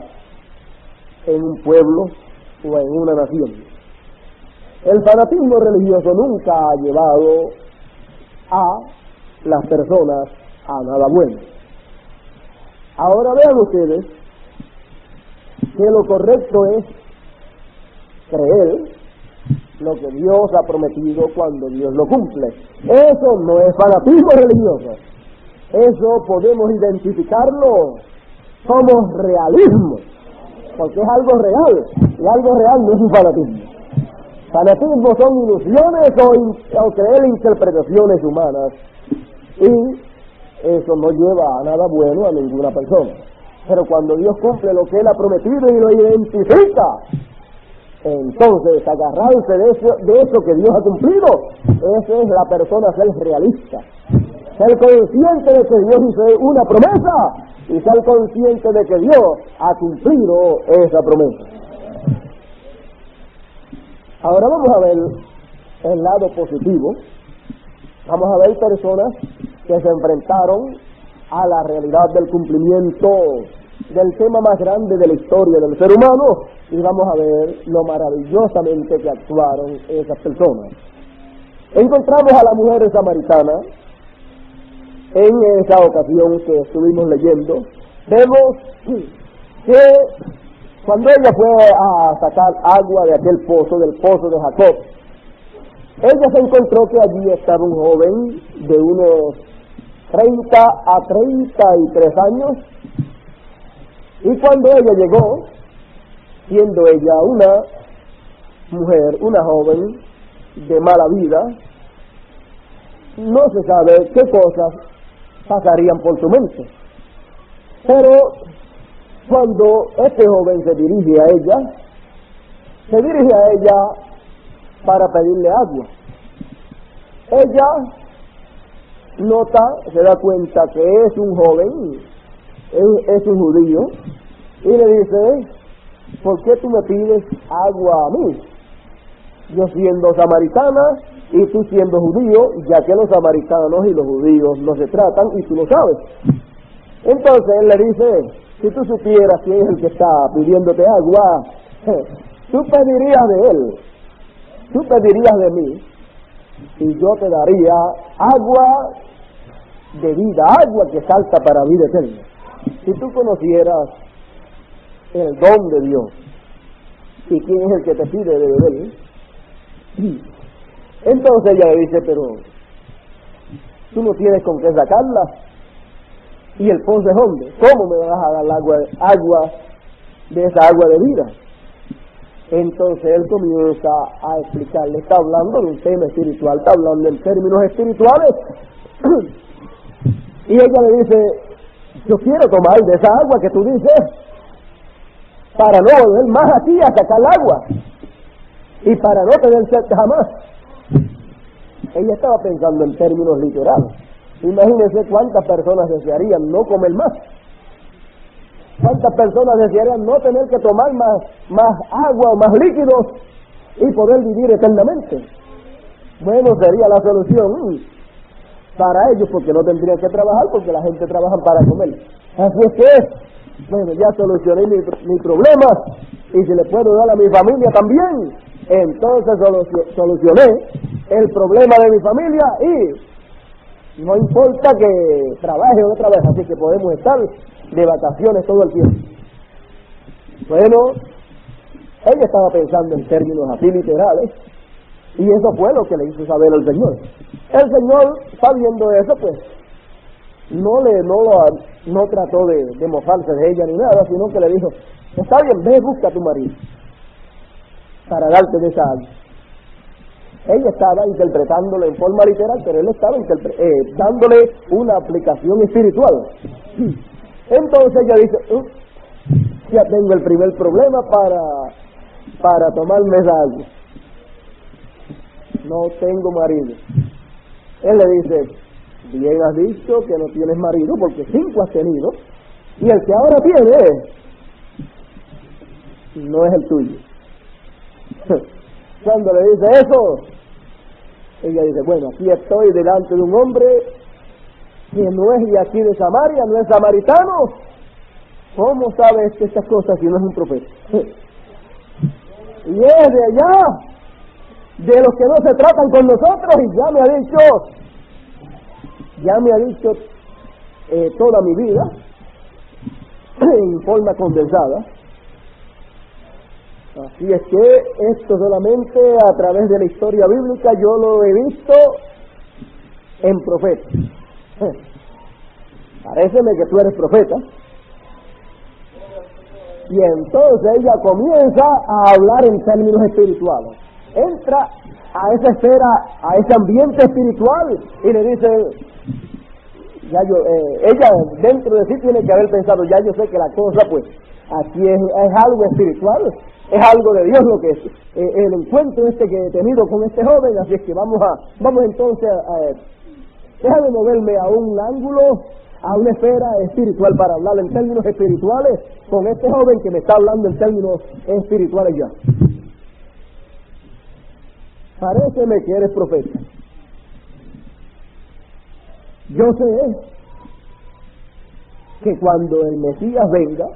en un pueblo o en una nación. El fanatismo religioso nunca ha llevado a las personas a nada bueno. Ahora vean ustedes que lo correcto es creer lo que Dios ha prometido cuando Dios lo cumple. Eso no es fanatismo religioso. Eso podemos identificarlo como realismo, porque es algo real, y algo real no es un fanatismo. Fanatismo son ilusiones o creer interpretaciones humanas, y eso no lleva a nada bueno a ninguna persona. Pero cuando Dios cumple lo que Él ha prometido y lo identifica, entonces agarrarse de eso que Dios ha cumplido, esa es la persona ser realista, ser consciente de que Dios hizo una promesa y ser consciente de que Dios ha cumplido esa promesa. Ahora vamos a ver el lado positivo. Vamos a ver personas que se enfrentaron a la realidad del cumplimiento del tema más grande de la historia del ser humano, y vamos a ver lo maravillosamente que actuaron esas personas. Encontramos a la mujer samaritana en esa ocasión que estuvimos leyendo. Vemos que cuando ella fue a sacar agua de aquel pozo, del pozo de Jacob, ella se encontró que allí estaba un joven de unos 30 a 33 años, y cuando ella llegó, siendo ella una mujer, una joven de mala vida, no se sabe qué cosas pasarían por su mente. Pero cuando este joven se dirige a ella para pedirle agua, ella nota, se da cuenta que es un joven, es un judío, y le dice: ¿por qué tú me pides agua a mí? Yo siendo samaritana y tú siendo judío, ya que los samaritanos y los judíos no se tratan y tú lo sabes. Entonces él le dice: si tú supieras quién es el que está pidiéndote agua, tú pedirías de él, tú pedirías de mí, y yo te daría agua de vida, agua que salta para vida eterna. Si tú conocieras el don de Dios y quién es el que te pide de beber, entonces ella le dice: pero tú no tienes con qué sacarla, y el pozo es hondo, ¿cómo me vas a dar agua de esa agua de vida? Entonces él comienza a explicarle, está hablando de un tema espiritual, está hablando en términos espirituales, y ella le dice: yo quiero tomar de esa agua que tú dices, para no volver más aquí a sacar el agua, y para no tener sed jamás. Ella estaba pensando en términos literales. Imagínense cuántas personas desearían no comer más, cuántas personas desearían no tener que tomar más agua o más líquidos y poder vivir eternamente. Bueno, sería la solución para ellos, porque no tendrían que trabajar, porque la gente trabaja para comer. Así es que, bueno, ya solucioné mi problema, y si le puedo dar a mi familia también, entonces solucioné el problema de mi familia, y no importa que trabaje otra vez, así que podemos estar de vacaciones todo el tiempo. Bueno, ella estaba pensando en términos así literales, y eso fue lo que le hizo saber al Señor. El Señor, sabiendo eso, pues no trató de mofarse de ella ni nada, sino que le dijo: está bien, ve, busca a tu marido para darte de esa agua. Ella estaba interpretándolo en forma literal, pero él estaba dándole una aplicación espiritual. Entonces ella dice: ya tengo el primer problema para tomarme esa agua. No tengo marido. Él le dice: bien has dicho que no tienes marido, porque 5 has tenido, y el que ahora tienes no es el tuyo. Cuando le dice eso, ella dice, bueno, aquí estoy delante de un hombre que no es de aquí de Samaria, no es samaritano. ¿Cómo sabes que estas cosas si no es un profeta? Y es de allá, de los que no se tratan con nosotros, y ya me ha dicho toda mi vida, en forma condensada. Así es que esto solamente a través de la historia bíblica yo lo he visto en profetas. Paréceme que tú eres profeta. Y entonces ella comienza a hablar en términos espirituales. Entra a esa esfera, a ese ambiente espiritual y le dice, ella dentro de sí tiene que haber pensado, ya yo sé que la cosa pues aquí es algo espiritual, es algo de Dios lo que es el encuentro que he tenido con este joven, así es que vamos entonces déjame moverme a un ángulo, a una esfera espiritual para hablar en términos espirituales con este joven que me está hablando en términos espirituales ya. Paréceme que eres profeta. Yo sé que cuando el Mesías venga,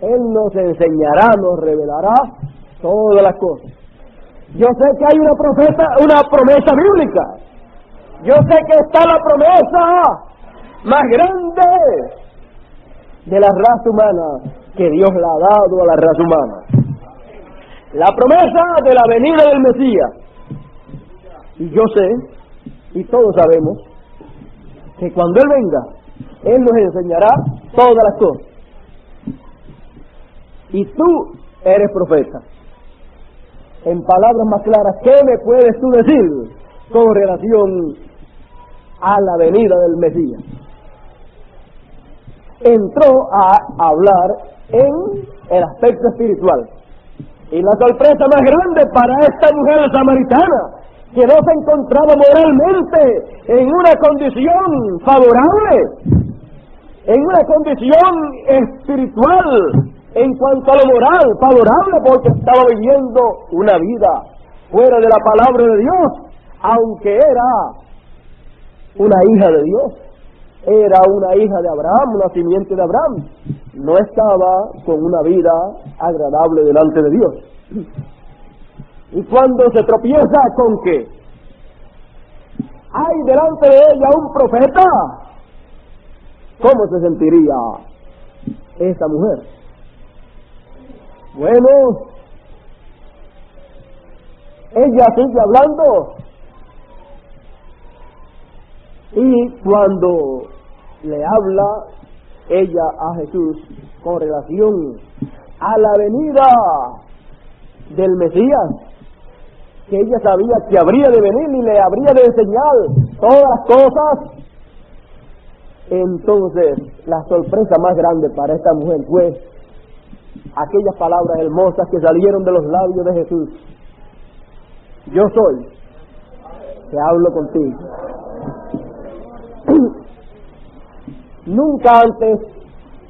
Él nos enseñará, nos revelará todas las cosas. Yo sé que hay una promesa bíblica. Yo sé que está la promesa más grande de la raza humana que Dios le ha dado a la raza humana. La promesa de la venida del Mesías. Y yo sé, y todos sabemos, que cuando Él venga, Él nos enseñará todas las cosas. Y tú eres profeta. En palabras más claras, ¿qué me puedes tú decir con relación a la venida del Mesías? Entró a hablar en el aspecto espiritual. Y la sorpresa más grande para esta mujer samaritana, que no se encontraba moralmente en una condición favorable, en una condición espiritual, en cuanto a lo moral, favorable, porque estaba viviendo una vida fuera de la palabra de Dios, aunque era una hija de Dios, era una hija de Abraham, una simiente de Abraham, no estaba con una vida agradable delante de Dios. Y cuando se tropieza con que hay delante de ella un profeta, ¿cómo se sentiría esa mujer? Bueno, ella sigue hablando, y cuando le habla ella a Jesús con relación a la venida del Mesías, que ella sabía que habría de venir y le habría de enseñar todas las cosas, entonces la sorpresa más grande para esta mujer fue aquellas palabras hermosas que salieron de los labios de Jesús: yo soy que hablo contigo. Nunca antes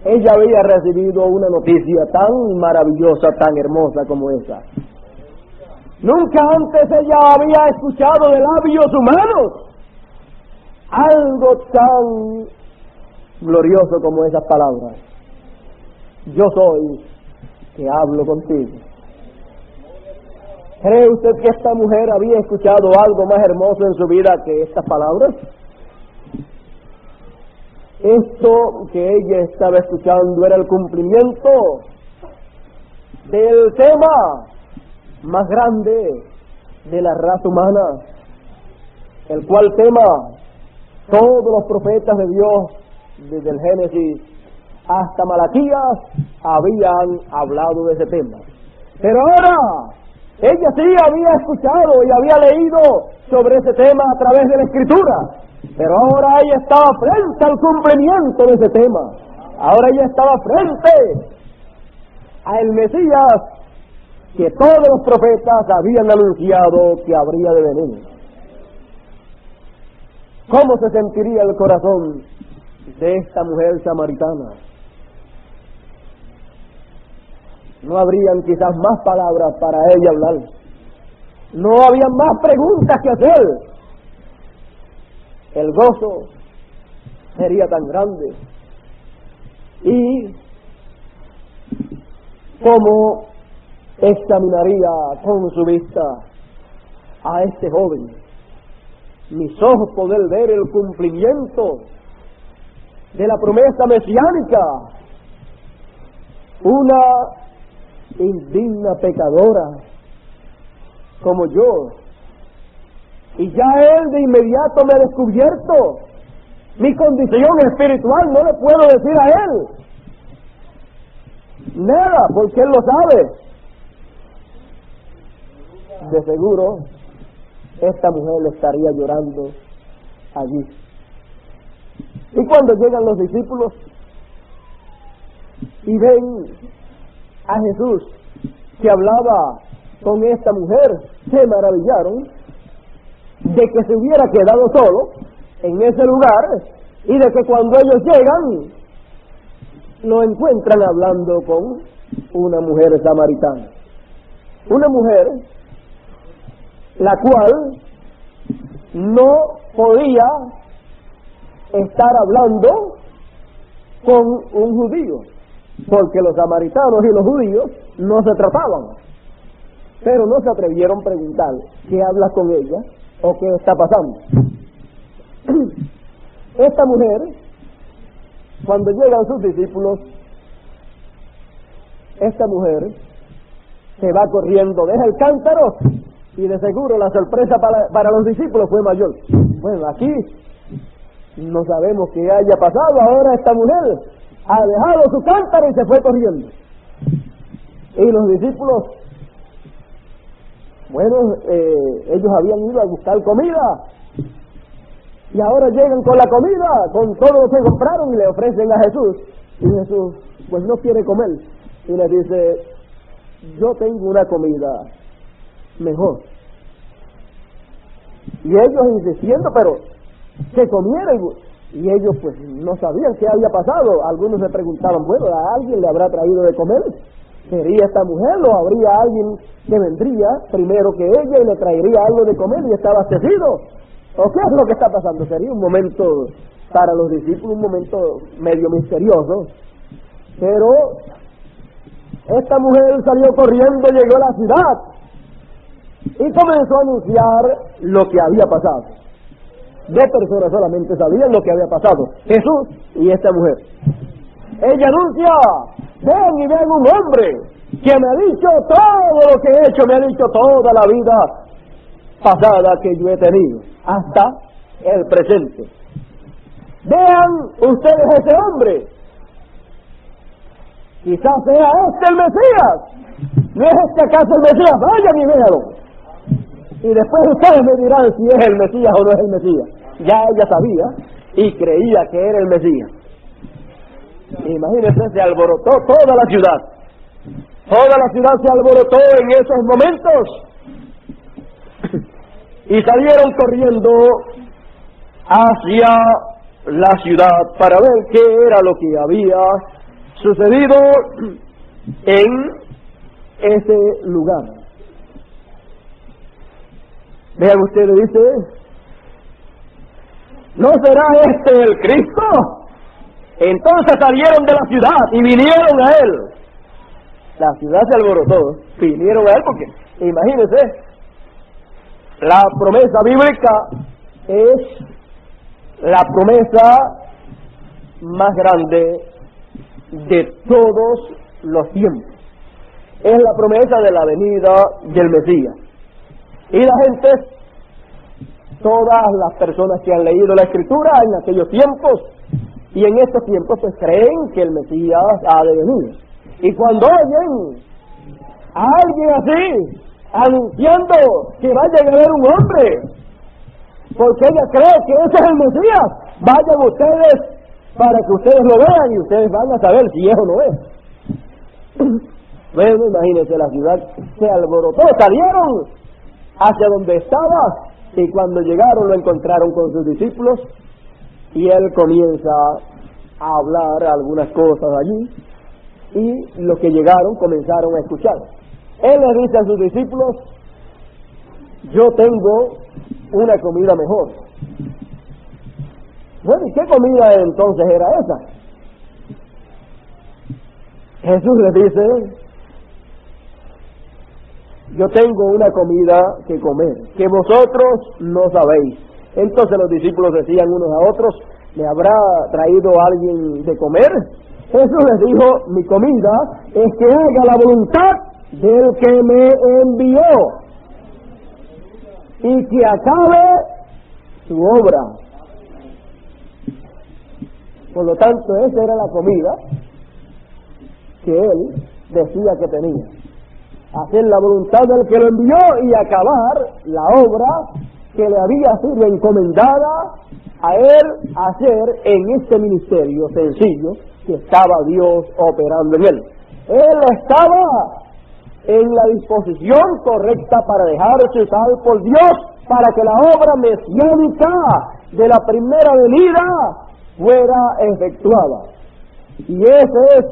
ella había recibido una noticia tan maravillosa, tan hermosa como esa. Nunca antes ella había escuchado de labios humanos algo tan glorioso como esas palabras: yo soy que hablo contigo. ¿Cree usted que esta mujer había escuchado algo más hermoso en su vida que estas palabras? Esto que ella estaba escuchando era el cumplimiento del tema más grande de la raza humana, el cual tema todos los profetas de Dios, desde el Génesis hasta Malaquías, habían hablado de ese tema. Pero ahora ella sí había escuchado y había leído sobre ese tema a través de la Escritura, pero ahora ella estaba frente al cumplimiento de ese tema. Ahora ella estaba frente al Mesías que todos los profetas habían anunciado que habría de venir. ¿Cómo se sentiría el corazón de esta mujer samaritana? no habrían quizás más palabras para ella hablar. No había más preguntas que hacer. El gozo sería tan grande. Y cómo examinaría con su vista a este joven. Mis ojos poder ver el cumplimiento de la promesa mesiánica. Una indigna pecadora como yo. Y ya él de inmediato me ha descubierto mi condición espiritual. No le puedo decir a él nada, porque él lo sabe. De seguro, esta mujer estaría llorando allí. Y cuando llegan los discípulos y ven a Jesús que hablaba con esta mujer, se maravillaron de que se hubiera quedado solo en ese lugar y de que cuando ellos llegan lo encuentran hablando con una mujer samaritana. Una mujer la cual no podía estar hablando con un judío, porque los samaritanos y los judíos no se trataban. Pero no se atrevieron a preguntar qué habla con ella o qué está pasando. Esta mujer, cuando llegan sus discípulos, esta mujer se va corriendo, deja el cántaro, y de seguro la sorpresa para los discípulos fue mayor. Bueno, aquí no sabemos qué haya pasado. Ahora esta mujer ha dejado su cántaro y se fue corriendo. Y los discípulos, bueno, ellos habían ido a buscar comida y ahora llegan con la comida, con todo lo que compraron, y le ofrecen a Jesús. Y Jesús pues no quiere comer y les dice: yo tengo una comida mejor. Y ellos insistiendo, pero que comieran. Y ellos pues no sabían qué había pasado. Algunos se preguntaban: bueno, ¿a alguien le habrá traído de comer? ¿Sería esta mujer o habría alguien que vendría primero que ella y le traería algo de comer y está abastecido? ¿O qué es lo que está pasando? Sería un momento para los discípulos, un momento medio misterioso. Pero esta mujer salió corriendo, llegó a la ciudad y comenzó a anunciar lo que había pasado. Dos personas solamente sabían lo que había pasado: Jesús y esta mujer. Ella anuncia: ven y ven un hombre que me ha dicho todo lo que he hecho, me ha dicho toda la vida pasada que yo he tenido, hasta el presente. Vean ustedes a ese hombre. Quizás sea este el Mesías. ¿No es este acaso el Mesías? Vayan y véanlo. Y después ustedes me dirán si es el Mesías o no es el Mesías. Ya ella sabía y creía que era el Mesías. Imagínense, se alborotó toda la ciudad. Toda la ciudad se alborotó en esos momentos. Y salieron corriendo hacia la ciudad para ver qué era lo que había sucedido en ese lugar. Vean ustedes, dice: ¿no será este el Cristo? Entonces salieron de la ciudad y vinieron a él. La ciudad se alborotó, vinieron a él porque, imagínense, la promesa bíblica es la promesa más grande de todos los tiempos. Es la promesa de la venida del Mesías. Y la gente, todas las personas que han leído la Escritura en aquellos tiempos y en estos tiempos, pues creen que el Mesías ha de venir. Y cuando oyen a alguien así anunciando que va a llegar un hombre, porque ella cree que ese es el Mesías, vayan ustedes para que ustedes lo vean y ustedes van a saber si es o no es. Bueno, imagínense, la ciudad se alborotó, salieron hacia donde estaba, y cuando llegaron lo encontraron con sus discípulos, y él comienza a hablar algunas cosas allí, y los que llegaron comenzaron a escuchar. Él le dice a sus discípulos: yo tengo una comida mejor. Bueno, ¿y qué comida entonces era esa? Jesús les dice: yo tengo una comida que comer, que vosotros no sabéis. Entonces los discípulos decían unos a otros: ¿le habrá traído alguien de comer? Jesús les dijo: mi comida es que haga la voluntad del que me envió y que acabe su obra. Por lo tanto, esa era la comida que él decía que tenía: hacer la voluntad del que lo envió y acabar la obra que le había sido encomendada a él hacer en este ministerio sencillo que estaba Dios operando en él. Él estaba en la disposición correcta para dejarse usar por Dios para que la obra mesiánica de la primera venida fuera efectuada. Y ese es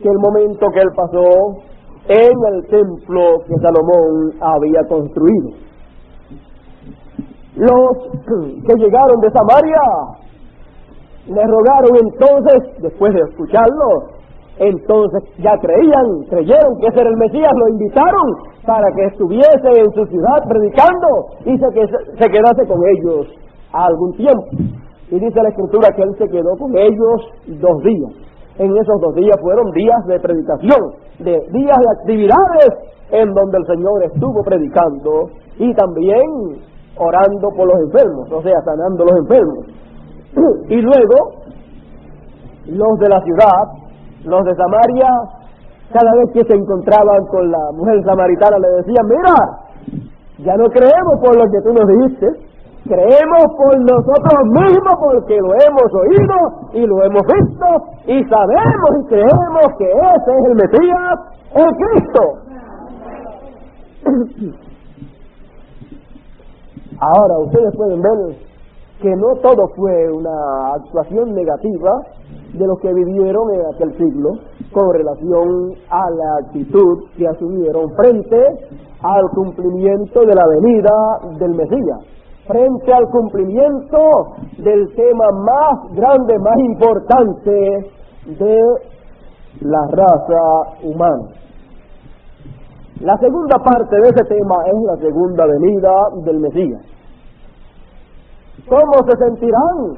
que el momento que él pasó en el templo que Salomón había construido. Los que llegaron de Samaria le rogaron entonces, después de escucharlo, entonces ya creyeron que ese era el Mesías, lo invitaron para que estuviese en su ciudad predicando y se quedase con ellos algún tiempo. Y dice la Escritura que él se quedó con ellos 2 días. En esos 2 días fueron días de predicación, días de actividades en donde el Señor estuvo predicando y también orando por los enfermos, o sea, sanando los enfermos. Y luego, los de la ciudad, los de Samaria, cada vez que se encontraban con la mujer samaritana le decían: mira, ya no creemos por lo que tú nos dijiste, creemos por nosotros mismos porque lo hemos oído y lo hemos visto y sabemos y creemos que ese es el Mesías, el Cristo. Ahora ustedes pueden ver que no todo fue una actuación negativa de los que vivieron en aquel siglo con relación a la actitud que asumieron frente al cumplimiento de la venida del Mesías, frente al cumplimiento del tema más grande, más importante de la raza humana. La segunda parte de ese tema es la segunda venida del Mesías. ¿Cómo se sentirán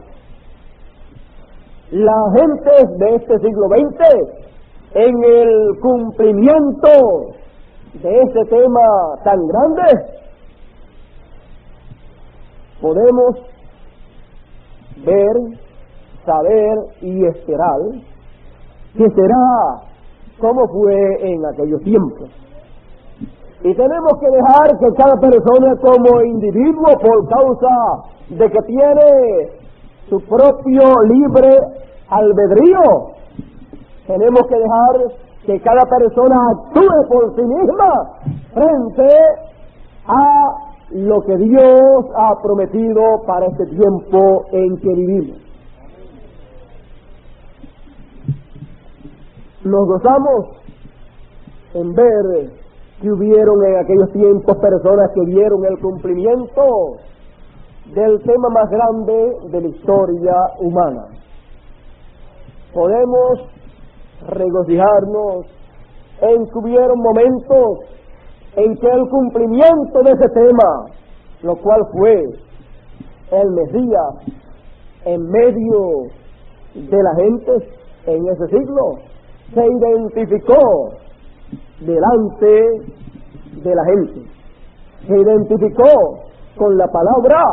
las gentes de este siglo XX en el cumplimiento de ese tema tan grande? Podemos ver, saber y esperar que será como fue en aquellos tiempos. Y tenemos que dejar que cada persona como individuo, por causa de que tiene su propio libre albedrío, tenemos que dejar que cada persona actúe por sí misma frente a lo que Dios ha prometido para este tiempo en que vivimos. Nos gozamos en ver que hubieron en aquellos tiempos personas que vieron el cumplimiento del tema más grande de la historia humana. Podemos regocijarnos en que hubieron momentos en que el cumplimiento de ese tema, lo cual fue el Mesías en medio de la gente en ese siglo, se identificó delante de la gente, se identificó con la palabra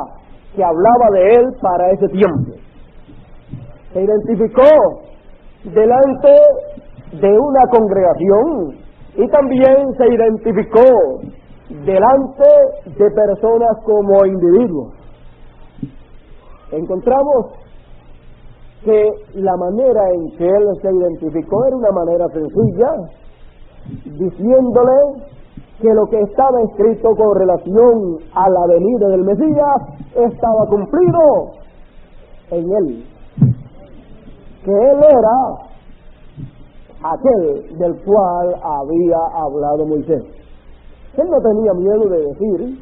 que hablaba de él para ese tiempo, se identificó delante de una congregación y también se identificó delante de personas como individuos. Encontramos que la manera en que él se identificó era una manera sencilla, diciéndole que lo que estaba escrito con relación a la venida del Mesías estaba cumplido en él, que él era aquel del cual había hablado Moisés. Él no tenía miedo de decir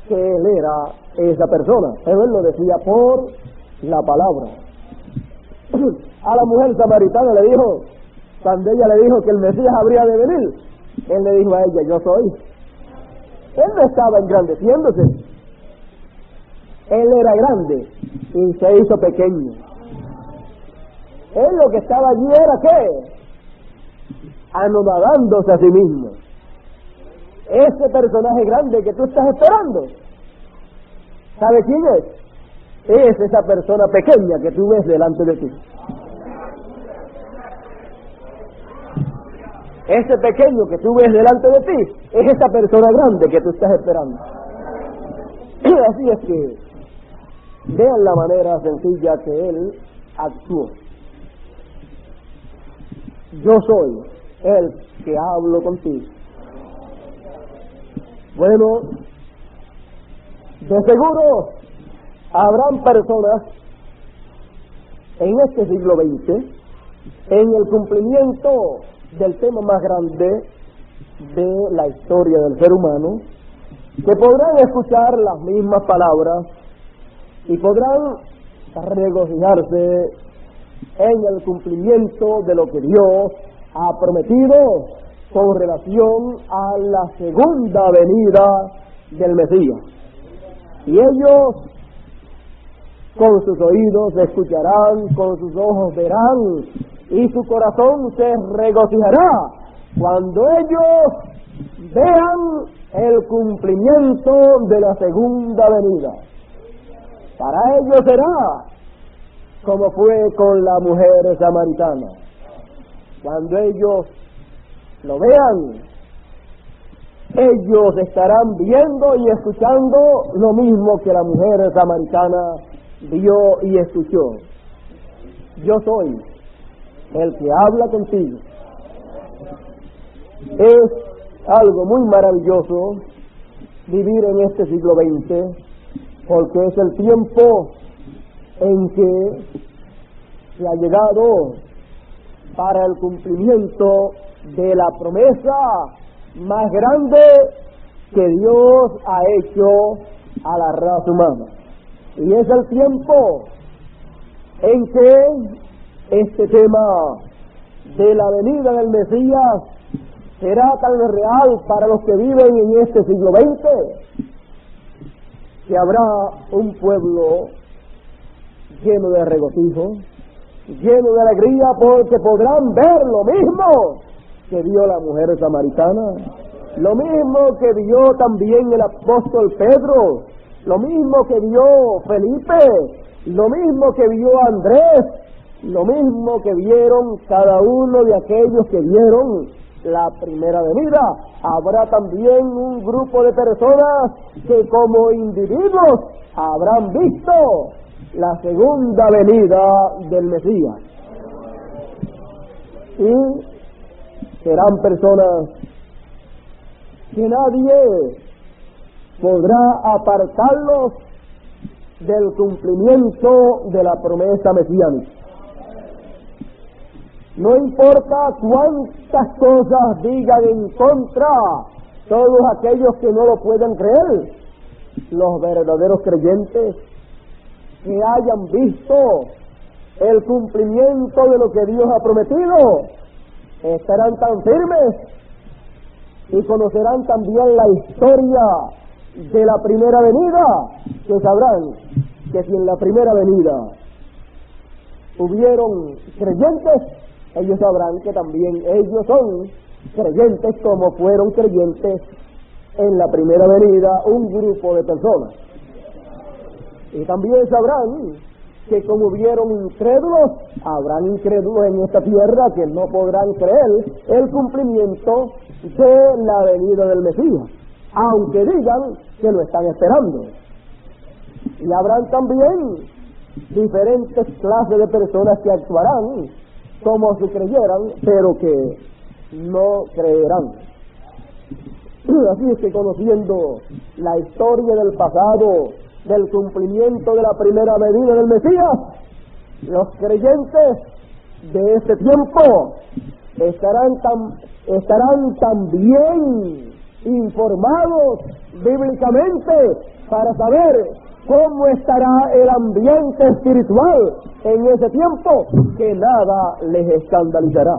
que él era esa persona, pero él lo decía por la palabra. A la mujer samaritana le dijo, cuando ella le dijo que el Mesías habría de venir, él le dijo a ella, yo soy. Él no estaba engrandeciéndose, él era grande y se hizo pequeño. Él lo que estaba allí era ¿qué? Anonadándose a sí mismo. Ese personaje grande que tú estás esperando, ¿sabe quién es? Es esa persona pequeña que tú ves delante de ti. Ese pequeño que tú ves delante de ti es esa persona grande que tú estás esperando. Así es que vean la manera sencilla que él actuó. Yo soy el que hablo contigo. Bueno, de seguro habrán personas en este siglo XX, en el cumplimiento del tema más grande de la historia del ser humano, que podrán escuchar las mismas palabras y podrán regocijarse en el cumplimiento de lo que Dios ha prometido con relación a la segunda venida del Mesías. Y ellos con sus oídos escucharán, con sus ojos verán, y su corazón se regocijará cuando ellos vean el cumplimiento de la segunda venida. Para ellos será como fue con la mujer samaritana. Cuando ellos lo vean, ellos estarán viendo y escuchando lo mismo que la mujer samaritana vio y escuchó. Yo soy el que habla contigo. Es algo muy maravilloso vivir en este siglo XX, porque es el tiempo en que se ha llegado para el cumplimiento de la promesa más grande que Dios ha hecho a la raza humana. Y es el tiempo en que este tema de la venida del Mesías será tan real para los que viven en este siglo XX, que habrá un pueblo lleno de regocijo, lleno de alegría, porque podrán ver lo mismo que vio la mujer samaritana, lo mismo que vio también el apóstol Pedro, lo mismo que vio Felipe, lo mismo que vio Andrés, lo mismo que vieron cada uno de aquellos que vieron la primera venida. Habrá también un grupo de personas que como individuos habrán visto la segunda venida del Mesías. Y serán personas que nadie podrá apartarlos del cumplimiento de la promesa mesiánica. No importa cuántas cosas digan en contra todos aquellos que no lo pueden creer, los verdaderos creyentes que hayan visto el cumplimiento de lo que Dios ha prometido estarán tan firmes y conocerán también la historia de la primera venida, que sabrán que si en la primera venida hubieron creyentes, ellos sabrán que también ellos son creyentes como fueron creyentes en la primera venida un grupo de personas. Y también sabrán que como hubieron incrédulos, habrán incrédulos en esta tierra que no podrán creer el cumplimiento de la venida del Mesías, aunque digan que lo están esperando. Y habrán también diferentes clases de personas que actuarán como si creyeran, pero que no creerán. Así es que, conociendo la historia del pasado, del cumplimiento de la primera venida del Mesías, los creyentes de este tiempo estarán también informados bíblicamente para saber cómo estará el ambiente espiritual en ese tiempo, que nada les escandalizará.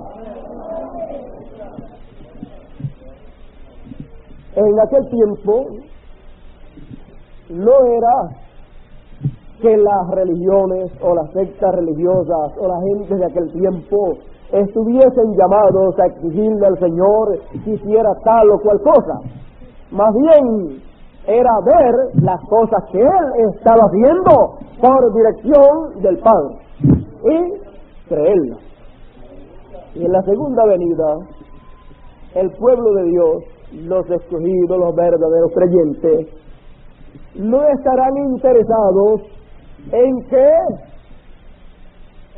En aquel tiempo no era que las religiones o las sectas religiosas o la gente de aquel tiempo estuviesen llamados a exigirle al Señor que hiciera tal o cual cosa. Más bien era ver las cosas que Él estaba haciendo por dirección del Padre y creerlas. Y en la segunda venida, el pueblo de Dios, los escogidos, los verdaderos creyentes, no estarán interesados en que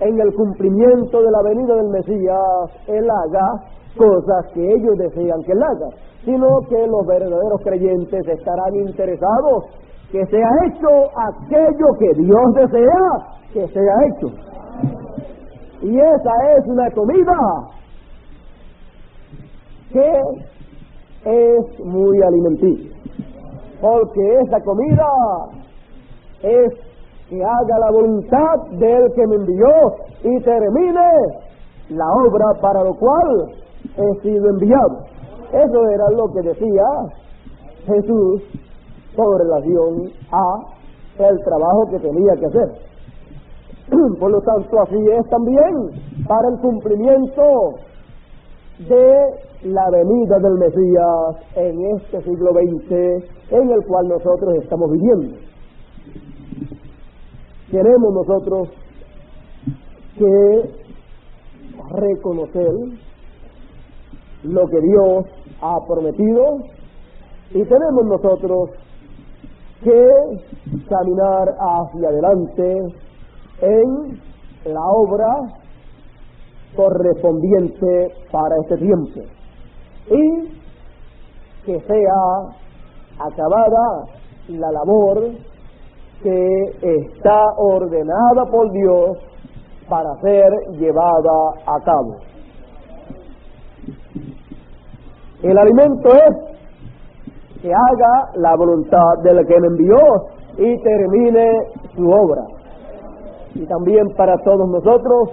en el cumplimiento de la venida del Mesías Él haga cosas que ellos desean que Él haga, sino que los verdaderos creyentes estarán interesados que sea hecho aquello que Dios desea que sea hecho. Y esa es una comida que es muy alimenticia, porque esa comida es que haga la voluntad del que me envió y termine la obra para lo cual he sido enviado. Eso era lo que decía Jesús con relación a el trabajo que tenía que hacer. Por lo tanto, así es también para el cumplimiento de la venida del Mesías en este siglo XX en el cual nosotros estamos viviendo. Tenemos nosotros que reconocer lo que Dios ha prometido y tenemos nosotros que caminar hacia adelante en la obra correspondiente para este tiempo y que sea acabada la labor que está ordenada por Dios para ser llevada a cabo. El alimento es que haga la voluntad del que me envió y termine su obra. Y también para todos nosotros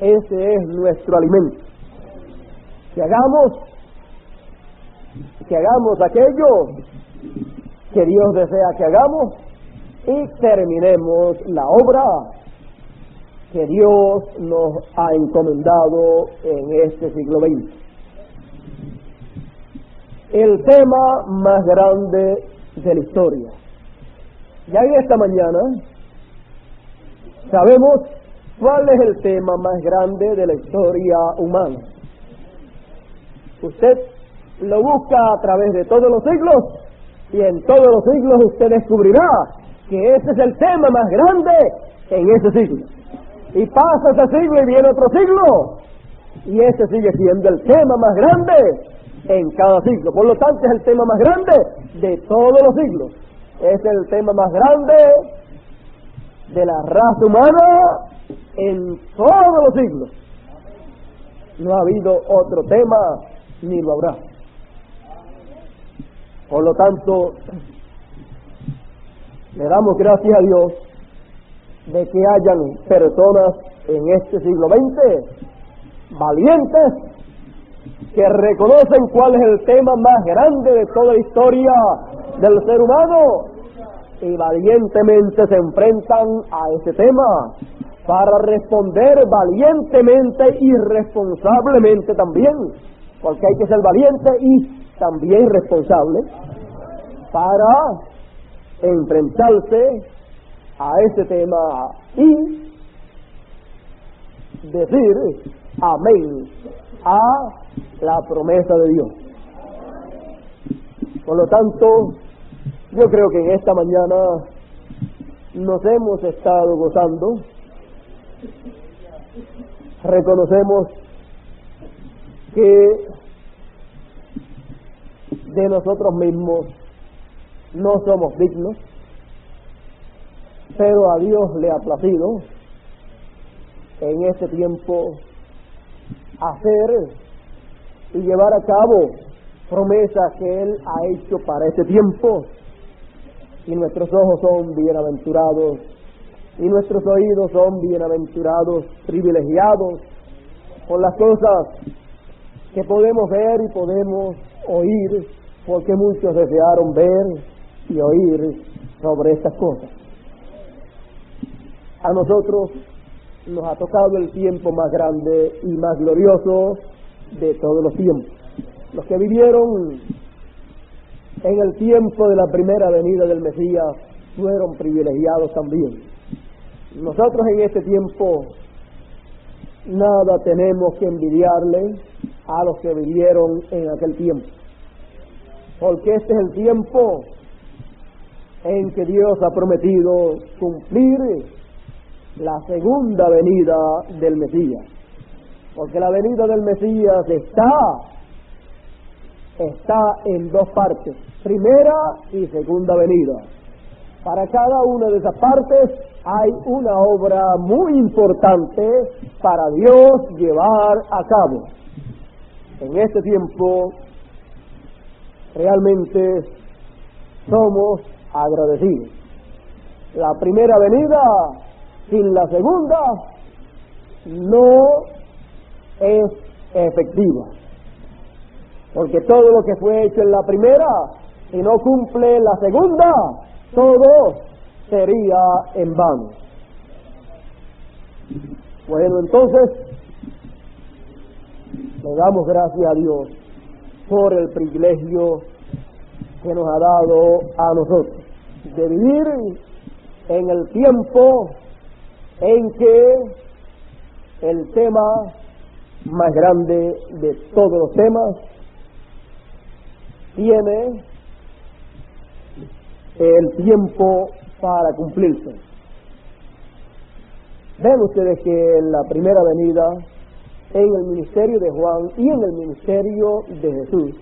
ese es nuestro alimento. Que hagamos aquello que Dios desea que hagamos y terminemos la obra que Dios nos ha encomendado en este siglo XX. El tema más grande de la historia. Ya en esta mañana sabemos cuál es el tema más grande de la historia humana. Usted lo busca a través de todos los siglos y en todos los siglos usted descubrirá que ese es el tema más grande en ese siglo. Y pasa ese siglo y viene otro siglo y ese sigue siendo el tema más grande en cada siglo. Por lo tanto es el tema más grande de todos los siglos. Es el tema más grande de la raza humana en todos los siglos. No ha habido otro tema ni lo habrá. Por lo tanto, le damos gracias a Dios de que hayan personas en este siglo XX valientes que reconocen cuál es el tema más grande de toda la historia del ser humano y valientemente se enfrentan a ese tema para responder valientemente y responsablemente también, porque hay que ser valiente y también responsable para enfrentarse a ese tema y decir amén a la promesa de Dios. Por lo tanto, yo creo que en esta mañana nos hemos estado gozando. Reconocemos que de nosotros mismos no somos dignos, pero a Dios le ha placido en este tiempo hacer y llevar a cabo promesas que Él ha hecho para este tiempo. Y nuestros ojos son bienaventurados, y nuestros oídos son bienaventurados, privilegiados, por las cosas que podemos ver y podemos oír, porque muchos desearon ver y oír sobre estas cosas. A nosotros nos ha tocado el tiempo más grande y más glorioso de todos los tiempos. Los que vivieron en el tiempo de la primera venida del Mesías fueron privilegiados también. Nosotros en este tiempo nada tenemos que envidiarle a los que vivieron en aquel tiempo, porque este es el tiempo en que Dios ha prometido cumplir la segunda venida del Mesías, porque la venida del Mesías está en dos partes, primera y segunda venida. Para cada una de esas partes hay una obra muy importante para Dios llevar a cabo. En este tiempo realmente somos agradecidos. La primera venida sin la segunda no es efectiva, porque todo lo que fue hecho en la primera, si no cumple la segunda, todo sería en vano. Bueno, entonces le damos gracias a Dios por el privilegio que nos ha dado a nosotros de vivir en el tiempo en que el tema más grande de todos los temas tiene el tiempo para cumplirse. Ven ustedes que en la primera venida, en el ministerio de Juan y en el ministerio de Jesús,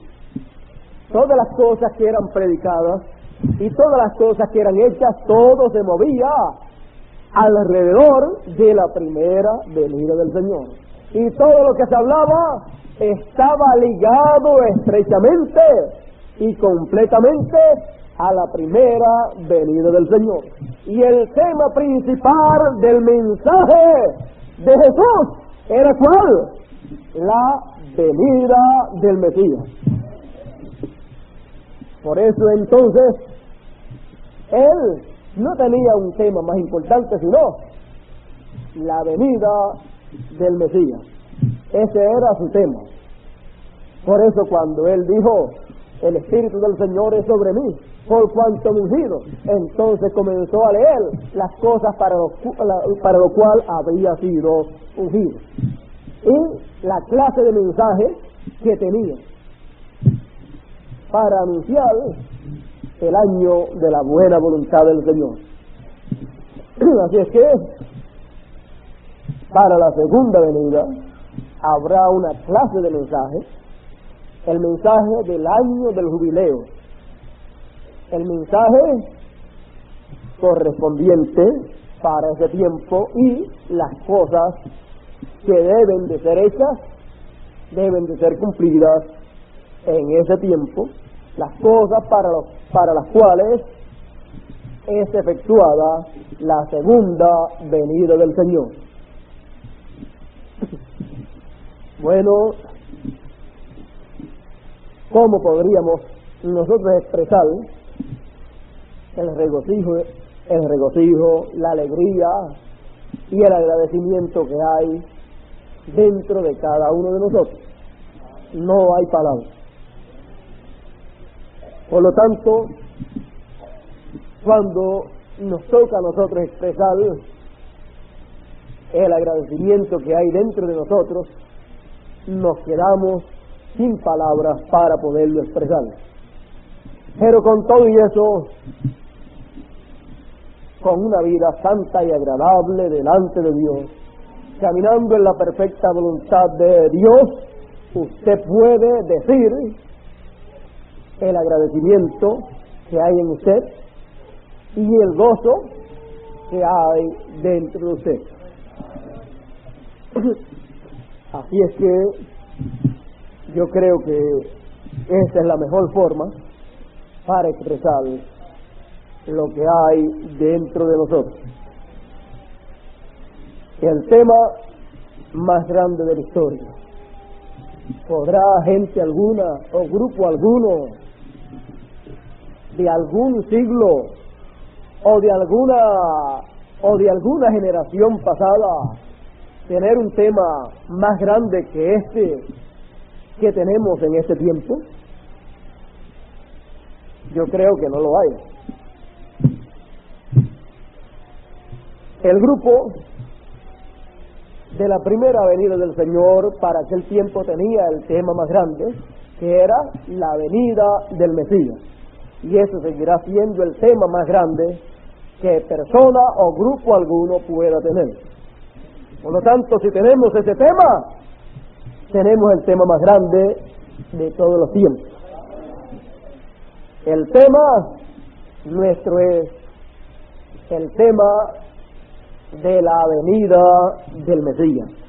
todas las cosas que eran predicadas y todas las cosas que eran hechas, todo se movía alrededor de la primera venida del Señor. Y todo lo que se hablaba estaba ligado estrechamente y completamente a la primera venida del Señor. Y el tema principal del mensaje de Jesús era ¿cuál? La venida del Mesías. Por eso entonces él no tenía un tema más importante sino la venida del Mesías. Ese era su tema. Por eso cuando él dijo el Espíritu del Señor es sobre mí, por cuanto me ungido, entonces comenzó a leer las cosas para lo cual había sido ungido y la clase de mensaje que tenía para anunciar el año de la buena voluntad del Señor. Así es que para la segunda venida habrá una clase de mensaje, el mensaje del año del jubileo, el mensaje correspondiente para ese tiempo y las cosas que deben de ser hechas, deben de ser cumplidas en ese tiempo, las cosas para las cuales es efectuada la segunda venida del Señor. Bueno, ¿cómo podríamos nosotros expresar el regocijo, la alegría y el agradecimiento que hay dentro de cada uno de nosotros? No hay palabras. Por lo tanto, cuando nos toca a nosotros expresar el agradecimiento que hay dentro de nosotros, nos quedamos sin palabras para poderlo expresar. Pero con todo y eso, con una vida santa y agradable delante de Dios, caminando en la perfecta voluntad de Dios, usted puede decir el agradecimiento que hay en usted y el gozo que hay dentro de usted. Así es que yo creo que esa es la mejor forma para expresar lo que hay dentro de nosotros. El tema más grande de la historia. ¿Podrá gente alguna o grupo alguno de algún siglo o de alguna generación pasada tener un tema más grande que este que tenemos en este tiempo? Yo creo que no lo hay. El grupo de la primera venida del Señor para aquel tiempo tenía el tema más grande, que era la venida del Mesías. Y eso seguirá siendo el tema más grande que persona o grupo alguno pueda tener. Por lo tanto, si tenemos ese tema, tenemos el tema más grande de todos los tiempos. El tema nuestro es el tema de la venida del Mesías.